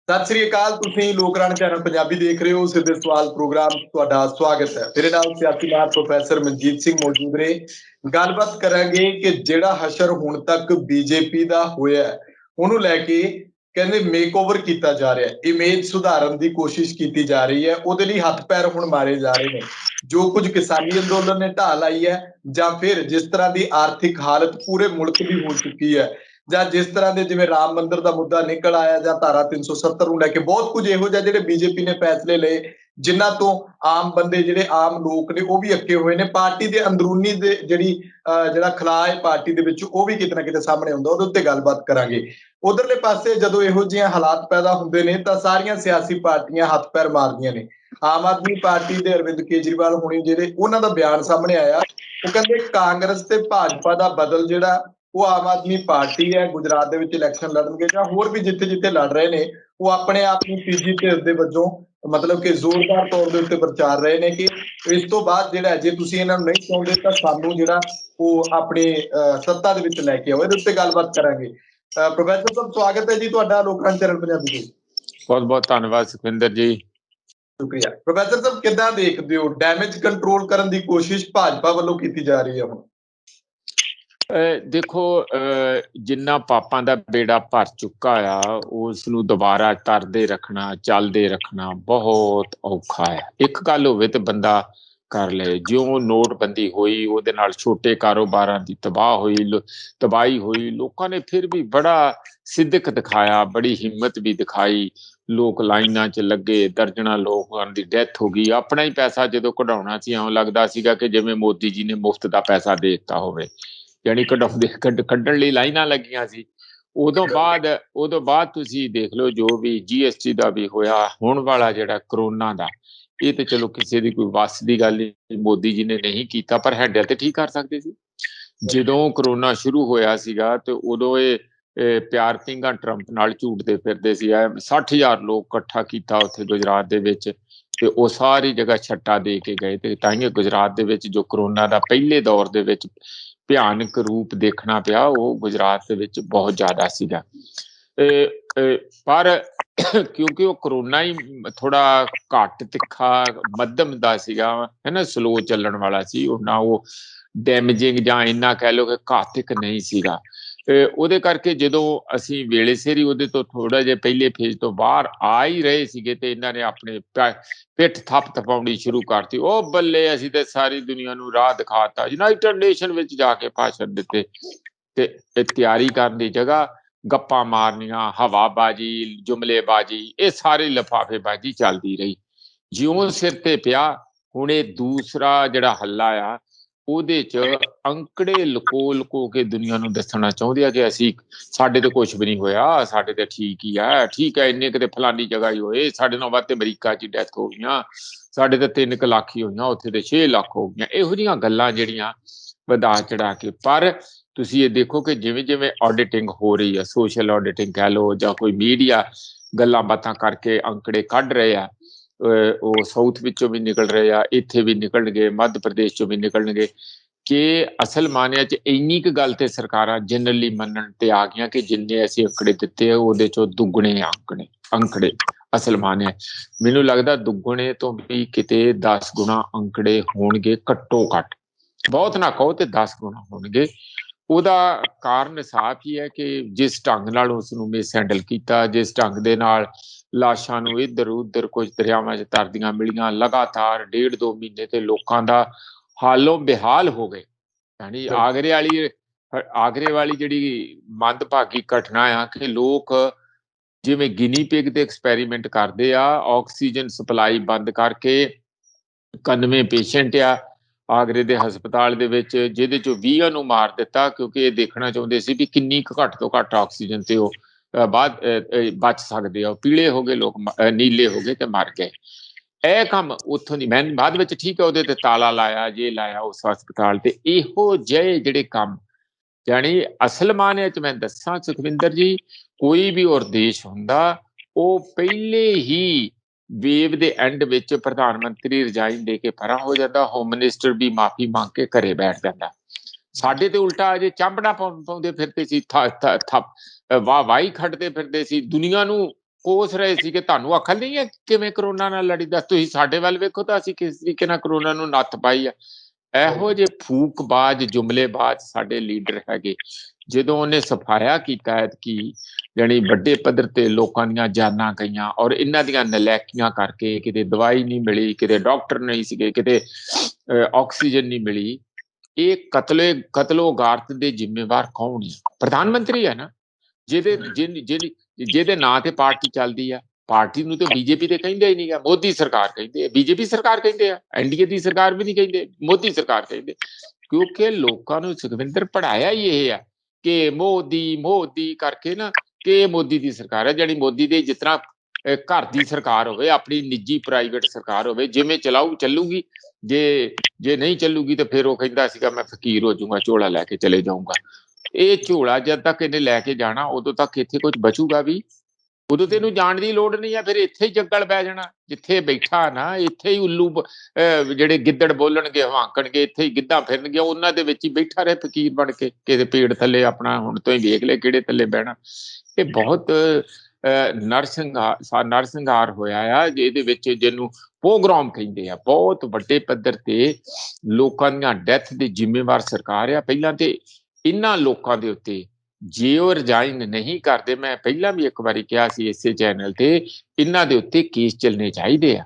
सत श्री अकाल। तुसीं लोकराण चैनल पंजाबी देख रहे हो। सीधे सवाल प्रोग्राम तुहाडा स्वागत है। मेरे नाल सियासी माहिर प्रोफैसर मनजीत सिंह मौजूद ने। गलबात करांगे कि जिहड़ा हशर हुण तक बीजेपी दा होया है उहनूं लैके कहंदे मेकओवर किया जा रहा है, इमेज सुधारन की कोशिश की जा रही है, उहदे लई हथ पैर हुण मारे जा रहे हैं। जो कुछ किसानी अंदोलन ने ढाह लाई है जां फिर जिस तरह की आर्थिक हालत पूरे मुल्क की हो चुकी है, ਜਾਂ जिस तरह के जिवें राम मंदिर का मुद्दा निकल आया ਜਾਂ धारा 370 ਨੂੰ ਲੈ ਕੇ बहुत कुछ ਇਹੋ ਜਿਹਾ ਜਿਹੜੇ बीजेपी ने फैसले ले जिन्हां तो आम बंदे ਜਿਹੜੇ आम लोग ने ਉਹ भी ਅੱਕੇ ਹੋਏ ਨੇ। पार्टी के अंदरूनी ਦੇ ਜਿਹੜਾ ਖਲਾਅ ਹੈ पार्टी ਦੇ ਵਿੱਚ ਉਹ ਵੀ ਕਿਤੇ ਨਾ ਕਿਤੇ ਸਾਹਮਣੇ ਆਉਂਦਾ। ਉਹਦੇ ਉੱਤੇ ਗੱਲਬਾਤ ਕਰਾਂਗੇ। ਉਧਰਲੇ ਪਾਸੇ ਜਦੋਂ ਇਹੋ ਜਿਹੇ ਹਾਲਾਤ ਪੈਦਾ ਹੁੰਦੇ ਨੇ ਤਾਂ ਸਾਰੀਆਂ ਸਿਆਸੀ ਪਾਰਟੀਆਂ ਹੱਥ ਪੈਰ ਮਾਰਦੀਆਂ ਨੇ। ਆਮ ਆਦਮੀ ਪਾਰਟੀ ਦੇ ਅਰਵਿੰਦ ਕੇਜਰੀਵਾਲ ਹੁਣੀ ਜਿਹੜੇ ਉਹਨਾਂ ਦਾ ਬਿਆਨ ਸਾਹਮਣੇ ਆਇਆ, ਉਹ ਕਹਿੰਦੇ ਕਾਂਗਰਸ ਤੇ ਭਾਜਪਾ ਦਾ ਬਦਲ ਜਿਹੜਾ ਉਹ ਆਮ ਆਦਮੀ ਪਾर्टी है गुजरात ਦੇ ਵਿੱਚ ਇਲੈਕਸ਼ਨ ਲੜਨਗੇ ਜਾਂ ਹੋਰ ਵੀ ਜਿੱਥੇ ਜਿੱਥੇ ਲੜ ਰਹੇ ਨੇ ਉਹ ਆਪਣੇ ਆਪ ਨੂੰ ਤੀਜੀ ਧਿਰ ਦੇ ਵਜੋਂ मतलब कि जोरदार तौर ਦੇ ਉੱਤੇ ਪ੍ਰਚਾਰ ਰਹੇ ਨੇ ਕਿ ਇਸ ਤੋਂ ਬਾਅਦ ਜਿਹੜਾ ਜੇ ਤੁਸੀਂ ਇਹਨਾਂ ਨੂੰ ਨਹੀਂ ਚਾਹੁੰਦੇ ਤਾਂ ਸਾਨੂੰ ਜਿਹੜਾ ਉਹ ਆਪਣੇ ਸੱਤਾ ਦੇ ਵਿੱਚ ਲੈ ਕੇ ਆਓ। ਇਹਦੇ ਉੱਤੇ ਗੱਲਬਾਤ ਕਰਾਂਗੇ। ਪ੍ਰੋਫੈਸਰ ਸਾਹਿਬ ਸਵਾਗਤ ਹੈ ਜੀ ਤੁਹਾਡਾ ਲੋਕਰਾਣ ਚੈਨਲ ਪੰਜਾਬੀ ਦੇ। ਬਹੁਤ ਬਹੁਤ ਧੰਨਵਾਦ ਸੁਖਵਿੰਦਰ ਜੀ। ਸ਼ੁਕਰੀਆ। ਪ੍ਰੋਫੈਸਰ ਸਾਹਿਬ ਕਿੱਦਾਂ ਦੇਖਦੇ ਹੋ ਡੈਮੇਜ ਕੰਟਰੋਲ ਕਰਨ ਦੀ ਕੋਸ਼ਿਸ਼ ਭਾਜਪਾ ਵੱਲੋਂ ਕੀਤੀ ਜਾ ਰਹੀ ਹੈ ਹੁਣ? ਦੇਖੋ ਜਿੰਨਾ ਪਾਪਾਂ ਦਾ ਬੇੜਾ ਭਰ ਚੁੱਕਾ ਆ ਉਸ ਨੂੰ ਦੁਬਾਰਾ ਤਰਦੇ ਰੱਖਣਾ ਚੱਲਦੇ ਰੱਖਣਾ ਬਹੁਤ ਔਖਾ ਹੈ। ਇੱਕ ਗੱਲ ਹੋਵੇ ਤੇ ਬੰਦਾ ਕਰ ਲਏ। ਜਿਉਂ ਨੋਟਬੰਦੀ ਹੋਈ ਉਹਦੇ ਨਾਲ ਛੋਟੇ ਕਾਰੋਬਾਰਾਂ ਦੀ ਤਬਾਹੀ ਹੋਈ। ਲੋਕਾਂ ਨੇ ਫਿਰ ਵੀ ਬੜਾ ਸਿੱਦਕ ਦਿਖਾਇਆ, ਬੜੀ ਹਿੰਮਤ ਵੀ ਦਿਖਾਈ। ਲੋਕ ਲਾਈਨਾਂ 'ਚ ਲੱਗੇ, ਦਰਜਨਾਂ ਲੋਕਾਂ ਦੀ ਡੈਥ ਹੋ ਗਈ। ਆਪਣਾ ਹੀ ਪੈਸਾ ਜਦੋਂ ਕਢਾਉਣਾ ਸੀ ਇਉਂ ਲੱਗਦਾ ਸੀਗਾ ਕਿ ਜਿਵੇਂ ਮੋਦੀ ਜੀ ਨੇ ਮੁਫਤ ਦਾ ਪੈਸਾ ਦੇ ਦਿੱਤਾ ਹੋਵੇ, ਯਾਨੀ ਕੱਢਣ ਲਈ ਲਾਈਨਾਂ ਲੱਗੀਆਂ ਸੀ। ਉਦੋਂ ਬਾਅਦ ਤੁਸੀਂ ਦੇਖ ਲਓ ਜੋ ਵੀ GST ਦਾ ਵੀ ਹੋਇਆ, ਹੁਣ ਵਾਲਾ ਜਿਹੜਾ ਕਰੋਨਾ ਦਾ, ਇਹ ਤੇ ਚਲੋ ਕਿਸੇ ਦੀ ਕੋਈ ਵੱਸ ਦੀ ਗੱਲ ਨਹੀਂ, ਮੋਦੀ ਜੀ ਨੇ ਨਹੀਂ ਕੀਤਾ ਪਰ ਹੈਂਡਲ ਤੇ ਠੀਕ ਕਰ ਸਕਦੇ ਸੀ। ਜਦੋਂ ਕਰੋਨਾ ਸ਼ੁਰੂ ਹੋਇਆ ਸੀਗਾ ਤੇ ਉਦੋਂ ਇਹ ਪਿਆਰ ਸਿੰਘਾਂ ਟਰੰਪ ਨਾਲ ਝੂਟਦੇ ਫਿਰਦੇ ਸੀ। 60,000 ਲੋਕ ਇਕੱਠਾ ਕੀਤਾ ਉੱਥੇ ਗੁਜਰਾਤ ਦੇ ਵਿੱਚ ਤੇ ਉਹ ਸਾਰੀ ਜਗ੍ਹਾ ਛੱਟਾ ਦੇ ਕੇ ਗਏ ਤੇ ਤਾਂਹੀਓ ਗੁਜਰਾਤ ਦੇ ਵਿੱਚ ਜੋ ਕਰੋਨਾ ਦਾ ਪਹਿਲੇ ਦੌਰ ਦੇ ਵਿੱਚ ਭਿਆਨਕ ਰੂਪ ਦੇਖਣਾ ਪਿਆ ਉਹ ਗੁਜਰਾਤ ਦੇ ਵਿੱਚ ਬਹੁਤ ਜ਼ਿਆਦਾ ਸੀਗਾ। ਪਰ ਕਿਉਂਕਿ ਉਹ ਕਰੋਨਾ ਹੀ ਥੋੜਾ ਘੱਟ ਤਿੱਖਾ ਮੱਧਮ ਦਾ ਸੀਗਾ, ਹੈ ਨਾ, ਸਲੋ ਚੱਲਣ ਵਾਲਾ ਸੀ, ਉਹਨਾਂ ਉਹ ਡੈਮੇਜਿੰਗ ਜਾਂ ਇੰਨਾ ਕਹਿ ਲਓ ਕਿ ਘਾਤਕ ਨਹੀਂ ਸੀਗਾ। ਉਹਦੇ ਕਰਕੇ ਜਦੋਂ ਅਸੀਂ ਵੇਲੇ ਸਿਰ ਹੀ ਉਹਦੇ ਤੋਂ ਥੋੜਾ ਜਿਹਾ ਪਹਿਲੇ ਫੇਜ਼ ਤੋਂ ਬਾਹਰ ਆ ਹੀ ਰਹੇ ਸੀਗੇ ਤੇ ਇਹਨਾਂ ਨੇ ਆਪਣੇ ਪਿੱਠ ਥਪਾਉਣੀ ਸ਼ੁਰੂ ਕਰਤੀ। ਉਹ ਬੱਲੇ, ਅਸੀਂ ਤੇ ਸਾਰੀ ਦੁਨੀਆ ਨੂੰ ਰਾਹ ਦਿਖਾਤਾ। ਯੂਨਾਈਟਿਡ ਨੇਸ਼ਨ ਵਿੱਚ ਜਾ ਕੇ ਭਾਸ਼ਣ ਦਿੱਤੇ ਤੇ ਤਿਆਰੀ ਕਰਨ ਦੀ ਜਗ੍ਹਾ ਗੱਪਾਂ ਮਾਰਨੀਆਂ, ਹਵਾਬਾਜੀ, ਜੁਮਲੇਬਾਜੀ, ਇਹ ਸਾਰੀ ਲਿਫਾਫੇਬਾਜੀ ਚੱਲਦੀ ਰਹੀ। ਜਿਉਂ ਸਿਰ ਤੇ ਪਿਆ ਹੁਣ ਇਹ ਦੂਸਰਾ ਜਿਹੜਾ ਹੱਲਾ ਆ ਉਹਦੇ 'ਚ ਅੰਕੜੇ ਲੁਕੋ ਕੇ ਦੁਨੀਆ ਨੂੰ ਦੱਸਣਾ ਚਾਹੁੰਦੇ ਆ ਕਿ ਅਸੀਂ ਸਾਡੇ ਤੇ ਕੁਛ ਵੀ ਨਹੀਂ ਹੋਇਆ, ਸਾਡੇ ਤੇ ਠੀਕ ਹੀ ਆ, ਠੀਕ ਹੈ, ਇੰਨੇ ਕਿਤੇ ਫਲਾਨੀ ਜਗ੍ਹਾ ਹੀ ਹੋਏ, ਸਾਡੇ ਨਾਲ ਵੱਧ ਤੇ ਅਮਰੀਕਾ 'ਚ ਡੈਥ ਹੋ ਗਈਆਂ, ਸਾਡੇ ਤੇ 3 ਲੱਖ ਹੀ ਹੋਈਆਂ, ਉੱਥੇ ਤੇ 6 ਲੱਖ ਹੋ ਗਈਆਂ। ਇਹੋ ਜਿਹੀਆਂ ਗੱਲਾਂ ਜਿਹੜੀਆਂ ਵਧਾ ਚੜਾ ਕੇ। ਪਰ ਤੁਸੀਂ ਇਹ ਦੇਖੋ ਕਿ ਜਿਵੇਂ ਜਿਵੇਂ ਆਡਿਟਿੰਗ ਹੋ ਰਹੀ ਆ, ਸੋਸ਼ਲ ਆਡਿਟਿੰਗ ਕਹਿ ਲਓ ਜਾਂ ਕੋਈ ਮੀਡੀਆ ਗੱਲਾਂ ਬਾਤਾਂ ਕਰਕੇ ਅੰਕੜੇ ਕੱਢ ਰਹੇ ਆ, ਉਹ ਸਾਊਥ ਵਿੱਚੋਂ ਵੀ ਨਿਕਲ ਰਹੇ ਆ, ਇੱਥੇ ਵੀ ਨਿਕਲਣਗੇ, ਮੱਧ ਪ੍ਰਦੇਸ਼ ਚੋਂ ਵੀ ਨਿਕਲਣਗੇ ਕਿ ਅਸਲ ਮਾਨਿਆ 'ਚ ਇੰਨੀ ਕੁ ਗੱਲ ਤੇ ਸਰਕਾਰਾਂ ਜਨਰਲੀ ਮੰਨਣ ਤੇ ਆ ਗਈਆਂ ਕਿ ਜਿੰਨੇ ਅਸੀਂ ਅੰਕੜੇ ਦਿੱਤੇ ਆ ਉਹਦੇ 'ਚੋਂ ਦੁੱਗਣੇ ਅੰਕੜੇ ਅਸਲ ਮਾਨਿਆ ਮੈਨੂੰ ਲੱਗਦਾ ਦੁੱਗਣੇ ਤੋਂ ਵੀ ਕਿਤੇ 10 ਗੁਣਾ ਅੰਕੜੇ ਹੋਣਗੇ ਘੱਟੋ ਘੱਟ, ਬਹੁਤ ਨਾ ਕਹੋ ਤੇ 10 ਗੁਣਾ ਹੋਣਗੇ। ਉਹਦਾ ਕਾਰਨ ਸਾਫ਼ ਹੀ ਹੈ ਕਿ ਜਿਸ ਢੰਗ ਨਾਲ ਉਸ ਨੂੰ ਮਿਸ ਹੈਂਡਲ ਕੀਤਾ, ਜਿਸ ਢੰਗ ਦੇ ਨਾਲ ਲਾਸ਼ਾਂ ਨੂੰ ਇੱਧਰ ਉੱਧਰ ਕੁਝ ਦਰਿਆਵਾਂ 'ਚ ਤਰਦੀਆਂ ਮਿਲੀਆਂ ਲਗਾਤਾਰ 1.5-2 ਮਹੀਨੇ ਤੇ ਲੋਕਾਂ ਦਾ ਹਾਲੋਂ ਬੇਹਾਲ ਹੋ ਗਏ। ਯਾਨੀ ਆਗਰੇ ਵਾਲੀ ਜਿਹੜੀ ਮੰਦਭਾਗੀ ਘਟਨਾ ਆ ਕਿ ਲੋਕ ਜਿਵੇਂ ਗਿਨੀ ਪਿਗ ਦੇ ਐਕਸਪੈਰੀਮੈਂਟ ਕਰਦੇ ਆ, ਆਕਸੀਜਨ ਸਪਲਾਈ ਬੰਦ ਕਰਕੇ 91 ਪੇਸ਼ੈਂਟ ਆ ਆਗਰੇ ਦੇ ਹਸਪਤਾਲ ਦੇ ਵਿੱਚ, ਜਿਹਦੇ 'ਚੋਂ 20 ਨੂੰ ਮਾਰ ਦਿੱਤਾ ਕਿਉਂਕਿ ਇਹ ਦੇਖਣਾ ਚਾਹੁੰਦੇ ਸੀ ਵੀ ਕਿੰਨੀ ਕੁ ਘੱਟ ਤੋਂ ਘੱਟ ਆਕਸੀਜਨ ਤੇ ਉਹ ਬਚ ਸਕਦੇ ਆ। ਉਹ ਪੀਲੇ ਹੋ ਗਏ ਲੋਕ, ਨੀਲੇ ਹੋ ਗਏ ਤੇ ਮਰ ਗਏ। ਇਹ ਕੰਮ ਉੱਥੋਂ ਦੀ ਮੈਂ ਬਾਅਦ ਵਿੱਚ ਠੀਕ ਹੈ ਉਹਦੇ ਤੇ ਤਾਲਾ ਲਾਇਆ, ਜੇ ਲਾਇਆ ਉਸ ਹਸਪਤਾਲ ਤੇ। ਇਹੋ ਜਿਹੇ ਜਿਹੜੇ ਕੰਮ ਯਾਨੀ ਅਸਲ ਮਾਨੇ 'ਚ ਮੈਂ ਦੱਸਾਂ ਸੁਖਵਿੰਦਰ ਜੀ, ਕੋਈ ਵੀ ਹੋਰ ਦੇਸ਼ ਹੁੰਦਾ ਉਹ ਪਹਿਲੇ ਹੀ ਵੇਵ ਦੇ ਐਂਡ ਵਿੱਚ ਪ੍ਰਧਾਨ ਮੰਤਰੀ ਰਿਜ਼ਾਈਨ ਦੇ ਕੇ ਪਰਾਂ ਹੋ ਜਾਂਦਾ, ਹੋਮ ਮਿਨਿਸਟਰ ਵੀ ਮਾਫੀ ਮੰਗ ਕੇ ਘਰੇ ਬੈਠ ਜਾਂਦਾ। ਸਾਡੇ ਤੇ ਉਲਟਾ ਅਜੇ ਚਾਂਬੜਾ ਪਾਉਂਦੇ ਫਿਰਦੇ ਸੀ, ਵਾਹੀ ਖੱਟਦੇ ਫਿਰਦੇ ਸੀ, ਦੁਨੀਆ ਨੂੰ ਕੋਸ ਰਹੇ ਸੀ ਕਿ ਤੁਹਾਨੂੰ ਅਕਲ ਨਹੀਂ ਹੈ ਕਿਵੇਂ ਕਰੋਨਾ ਨਾਲ ਲੜੀਦਾ। ਤੁਸੀਂ ਸਾਡੇ ਵੱਲ ਵੇਖੋ ਤਾਂ ਅਸੀਂ ਕਿਸ ਤਰੀਕੇ ਨਾਲ ਕਰੋਨਾ ਨੂੰ ਨੱਥ ਪਾਈ ਆ। ਇਹੋ ਜਿਹੇ ਫੂਕਬਾਜ਼ ਜੁਮਲੇਬਾਜ਼ ਸਾਡੇ ਲੀਡਰ ਹੈਗੇ। ਜਦੋਂ ਉਹਨੇ ਸਫਾਇਆ ਕੀਤਾ ਐਤਕੀ ਜਾਣੀ ਵੱਡੇ ਪੱਧਰ ਤੇ ਲੋਕਾਂ ਦੀਆਂ ਜਾਨਾਂ ਗਈਆਂ ਔਰ ਇਹਨਾਂ ਦੀਆਂ ਨਲੈਕੀਆਂ ਕਰਕੇ, ਕਿਤੇ ਦਵਾਈ ਨਹੀਂ ਮਿਲੀ, ਕਿਤੇ ਡਾਕਟਰ ਨਹੀਂ ਸੀਗੇ, ਕਿਤੇ ਆਕਸੀਜਨ ਨਹੀਂ ਮਿਲੀ। ਇਹ ਕਤਲੋ ਗਾਰਤ ਦੇ ਜ਼ਿੰਮੇਵਾਰ ਕੌਣ ਹੈ? ਪ੍ਰਧਾਨ ਮੰਤਰੀ ਹੈ ਨਾ, ਜਿਹਦੇ ਨਾਂ ਤੇ ਪਾਰਟੀ ਚੱਲਦੀ ਆ। ਪਾਰਟੀ ਨੂੰ ਤਾਂ ਬੀਜੇਪੀ ਤੇ ਕਹਿੰਦੇ ਹੀ ਨਹੀਂ ਗਾ, ਮੋਦੀ ਸਰਕਾਰ ਕਹਿੰਦੇ ਆ, ਬੀਜੇਪੀ ਸਰਕਾਰ ਕਹਿੰਦੇ ਆ, ਐਨਡੀਏ ਦੀ ਸਰਕਾਰ ਵੀ ਨਹੀਂ ਕਹਿੰਦੇ, ਮੋਦੀ ਸਰਕਾਰ ਕਹਿੰਦੇ। ਕਿਉਂਕਿ ਲੋਕਾਂ ਨੂੰ ਸੁਖਵਿੰਦਰ ਪੜਾਇਆ ਹੀ ਇਹ ਆ ਕਿ ਮੋਦੀ ਮੋਦੀ ਕਰਕੇ ਨਾ, ਕਿ ਮੋਦੀ ਦੀ ਸਰਕਾਰ ਹੈ। ਜਿਹੜੀ ਮੋਦੀ ਦੇ ਜਿਸ ਤਰ੍ਹਾਂ ਘਰ ਦੀ ਸਰਕਾਰ ਹੋਵੇ, ਆਪਣੀ ਨਿੱਜੀ ਪ੍ਰਾਈਵੇਟ ਸਰਕਾਰ ਹੋਵੇ, ਜਿਵੇਂ ਚੱਲੂਗੀ। ਜੇ ਨਹੀਂ ਚੱਲੂਗੀ ਤਾਂ ਫਿਰ ਉਹ ਕਹਿੰਦਾ ਸੀਗਾ ਮੈਂ ਫਕੀਰ ਹੋ ਜਾਊਂਗਾ, ਝੋਲਾ ਲੈ ਕੇ ਚਲੇ ਜਾਊਂਗਾ। ਇਹ ਝੋਲਾ ਜਦ ਤੱਕ ਇਹਨੇ ਲੈ ਕੇ ਜਾਣਾ ਉਦੋਂ ਤੱਕ ਇੱਥੇ ਕੁਝ ਬਚੂਗਾ ਵੀ? ਉਦੋਂ ਤੇ ਇਹਨੂੰ ਜਾਣ ਦੀ ਲੋੜ ਨਹੀਂ ਆ। ਫਿਰ ਇੱਥੇ ਹੀ ਜੰਗਲ ਪੈ ਜਾਣਾ, ਜਿੱਥੇ ਬੈਠਾ ਨਾ ਇੱਥੇ ਹੀ ਉੱਲੂ ਜਿਹੜੇ ਗਿੱਦੜ ਬੋਲਣਗੇ, ਹਵਾਂਕਣਗੇ, ਇੱਥੇ ਹੀ ਗਿੱਧਾਂ ਫਿਰਨਗੇ, ਉਹਨਾਂ ਦੇ ਵਿੱਚ ਹੀ ਬੈਠਾ ਰਹੇ ਫਕੀਰ ਬਣ ਕੇ ਕਿਸੇ ਪੇੜ ਥੱਲੇ। ਆਪਣਾ ਹੁਣ ਤੋਂ ਹੀ ਵੇਖ ਲੈ ਕਿਹੜੇ ਥੱਲੇ ਬਹਿਣਾ। ਇਹ ਬਹੁਤ ਨਰਸੰਹਾਰ ਹੋਇਆ ਆ, ਜਿਹਦੇ ਵਿੱਚ ਜਿਹਨੂੰ ਪੋਗਰਾਮ ਕਹਿੰਦੇ ਆ। ਬਹੁਤ ਵੱਡੇ ਪੱਧਰ ਤੇ ਲੋਕਾਂ ਦੀਆਂ ਡੈਥ ਦੇ ਜ਼ਿੰਮੇਵਾਰ ਸਰਕਾਰ ਆ। ਪਹਿਲਾਂ ਤੇ ਇਹਨਾਂ ਲੋਕਾਂ ਦੇ ਉੱਤੇ ਜੇ ਉਹ ਰਿਜ਼ਾਈਨ ਨਹੀਂ ਕਰਦੇ, ਮੈਂ ਪਹਿਲਾਂ ਵੀ ਇੱਕ ਵਾਰੀ ਕਿਹਾ ਸੀ ਇਸੇ ਚੈਨਲ ਤੇ, ਇਹਨਾਂ ਦੇ ਉੱਤੇ ਕੇਸ ਚੱਲਣੇ ਚਾਹੀਦੇ ਆ।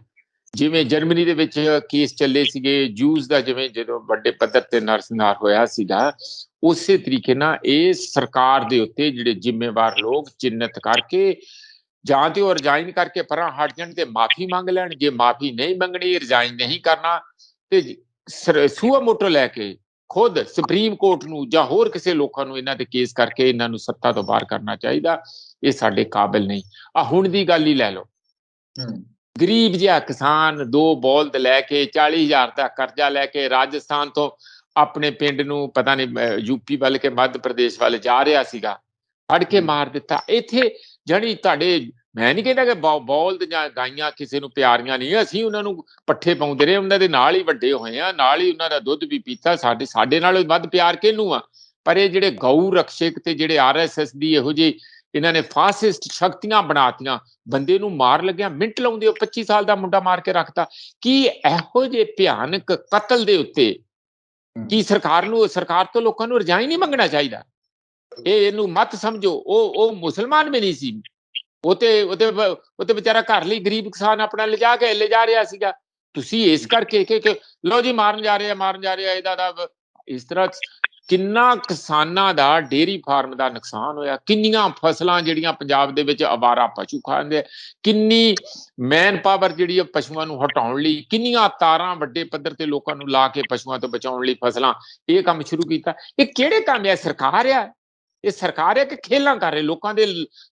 ਜਿਵੇਂ ਜਰਮਨੀ ਦੇ ਵਿੱਚ ਕੇਸ ਚੱਲੇ ਸੀਗੇ ਜੂਸ ਦਾ, ਜਿਵੇਂ ਜਦੋਂ ਵੱਡੇ ਪੱਧਰ ਤੇ ਨਰਸੰਹਾਰ ਹੋਇਆ ਸੀਗਾ, ਉਸੇ ਤਰੀਕੇ ਨਾਲ ਇਹ ਸਰਕਾਰ ਦੇ ਉੱਤੇ ਜਿਹੜੇ ਜ਼ਿੰਮੇਵਾਰ ਲੋਕ ਚਿੰਨਤ ਕਰਕੇ ਜਾਂ ਤੇ ਉਹ ਰਿਜ਼ਾਈਨ ਕਰਕੇ ਪਰਾਂ ਹਟ ਜਾਣ ਤੇ ਮਾਫੀ ਮੰਗ ਲੈਣ। ਜੇ ਮਾਫੀ ਨਹੀਂ ਮੰਗਣੀ, ਰਿਜ਼ਾਈਨ ਨਹੀਂ ਕਰਨਾ, ਤੇ ਸੂਆ ਮੋਟੋ ਲੈ ਕੇ ਖੁਦ ਸੁਪਰੀਮ ਕੋਰਟ ਨੂੰ ਜਾਂ ਹੋਰ ਕਿਸੇ ਲੋਕਾਂ ਨੂੰ ਇਹਨਾਂ ਤੇ ਕੇਸ ਕਰਕੇ ਇਹਨਾਂ ਨੂੰ ਸੱਤਾ ਤੋਂ ਬਾਹਰ ਕਰਨਾ ਚਾਹੀਦਾ। ਇਹ ਸਾਡੇ ਕਾਬਿਲ ਨਹੀਂ। ਆ ਹੁਣ ਦੀ ਗੱਲ ਹੀ ਲੈ ਲਓ, ਗਰੀਬ ਜਿਹਾ ਕਿਸਾਨ 2 ਬਲਦ ਲੈ ਕੇ 40,000 ਦਾ ਕਰਜ਼ਾ ਲੈ ਕੇ ਰਾਜਸਥਾਨ ਤੋਂ ਆਪਣੇ ਪਿੰਡ ਨੂੰ ਪਤਾ ਨਹੀਂ ਯੂਪੀ ਵੱਲ ਕੇ ਮੱਧ ਪ੍ਰਦੇਸ਼ ਵੱਲ ਜਾ ਰਿਹਾ ਸੀਗਾ, ਫੜ ਕੇ ਮਾਰ ਦਿੱਤਾ। ਇੱਥੇ ਜਾਣੀ ਤੁਹਾਡੇ, ਮੈਂ ਨਹੀਂ ਕਹਿੰਦਾ ਕਿ ਬਲਦ ਜਾਂ ਗਾਈਆਂ ਕਿਸੇ ਨੂੰ ਪਿਆਰੀਆਂ ਨਹੀਂ, ਅਸੀਂ ਉਹਨਾਂ ਨੂੰ ਪੱਠੇ ਪਾਉਂਦੇ ਰਹੇ, ਉਹਨਾਂ ਦੇ ਨਾਲ ਹੀ ਵੱਡੇ ਹੋਏ ਆ, ਨਾਲ ਹੀ ਉਹਨਾਂ ਦਾ ਦੁੱਧ ਵੀ ਪੀਤਾ। ਸਾਡੇ ਨਾਲੋਂ ਵੱਧ ਪਿਆਰ ਕਿਹਨੂੰ ਆ? ਪਰ ਇਹ ਜਿਹੜੇ ਗਊ ਰਕਸ਼ਕ ਤੇ ਜਿਹੜੇ RSS ਦੀ ਇਹੋ ਜਿਹੇ ਇਹਨਾਂ ਨੇ ਫਾਸਿਸਟ ਸ਼ਕਤੀਆਂ ਬਣਾਤੀਆਂ, ਬੰਦੇ ਨੂੰ ਮਾਰ ਲੱਗਿਆ ਮਿੰਟ ਲਾਉਂਦੇ ਹੋ, 25 ਸਾਲ ਦਾ ਮੁੰਡਾ ਮਾਰ ਕੇ ਰੱਖਤਾ। ਕੀ ਇਹੋ ਜਿਹੇ ਭਿਆਨਕ ਕਤਲ ਦੇ ਉੱਤੇ ਕੀ ਸਰਕਾਰ ਤੋਂ ਲੋਕਾਂ ਨੂੰ ਰਿਜ਼ਾਈਨ ਨਹੀਂ ਮੰਗਣਾ ਚਾਹੀਦਾ? ਇਹਨੂੰ ਮਤ ਸਮਝੋ। ਉਹ ਮੁਸਲਮਾਨ ਵੀ ਨਹੀਂ ਸੀ, ਉਹ ਤੇ ਵਿਚਾਰਾ ਘਰ ਲਈ ਗਰੀਬ ਕਿਸਾਨ ਆਪਣਾ ਲਿਜਾ ਰਿਹਾ ਸੀਗਾ। ਤੁਸੀਂ ਇਸ ਕਰਕੇ ਕਿ ਲਓ ਜੀ ਮਾਰਨ ਜਾ ਰਹੇ ਆ ਇਹਦਾ ਦਾ ਇਸ ਤਰ੍ਹਾਂ ਕਿੰਨਾ ਕਿਸਾਨਾਂ ਦਾ ਡੇਅਰੀ ਫਾਰਮ ਦਾ ਨੁਕਸਾਨ ਹੋਇਆ, ਕਿੰਨੀਆਂ ਫਸਲਾਂ ਜਿਹੜੀਆਂ ਪੰਜਾਬ ਦੇ ਵਿੱਚ ਅਵਾਰਾ ਪਸ਼ੂ ਖਾਂਦੇ, ਕਿੰਨੀ ਮੈਨ ਪਾਵਰ ਜਿਹੜੀ ਪਸ਼ੂਆਂ ਨੂੰ ਹਟਾਉਣ ਲਈ, ਕਿੰਨੀਆਂ ਤਾਰਾਂ ਵੱਡੇ ਪੱਧਰ ਤੇ ਲੋਕਾਂ ਨੂੰ ਲਾ ਕੇ ਪਸ਼ੂਆਂ ਤੋਂ ਬਚਾਉਣ ਲਈ ਫਸਲਾਂ, ਇਹ ਕੰਮ ਸ਼ੁਰੂ ਕੀਤਾ। ਇਹ ਕਿਹੜੇ ਕੰਮ ਆ? ਸਰਕਾਰ ਆ ਇਹ, ਸਰਕਾਰ ਹੈ ਕਿ ਖੇਲਾਂ ਕਰ ਰਹੇ?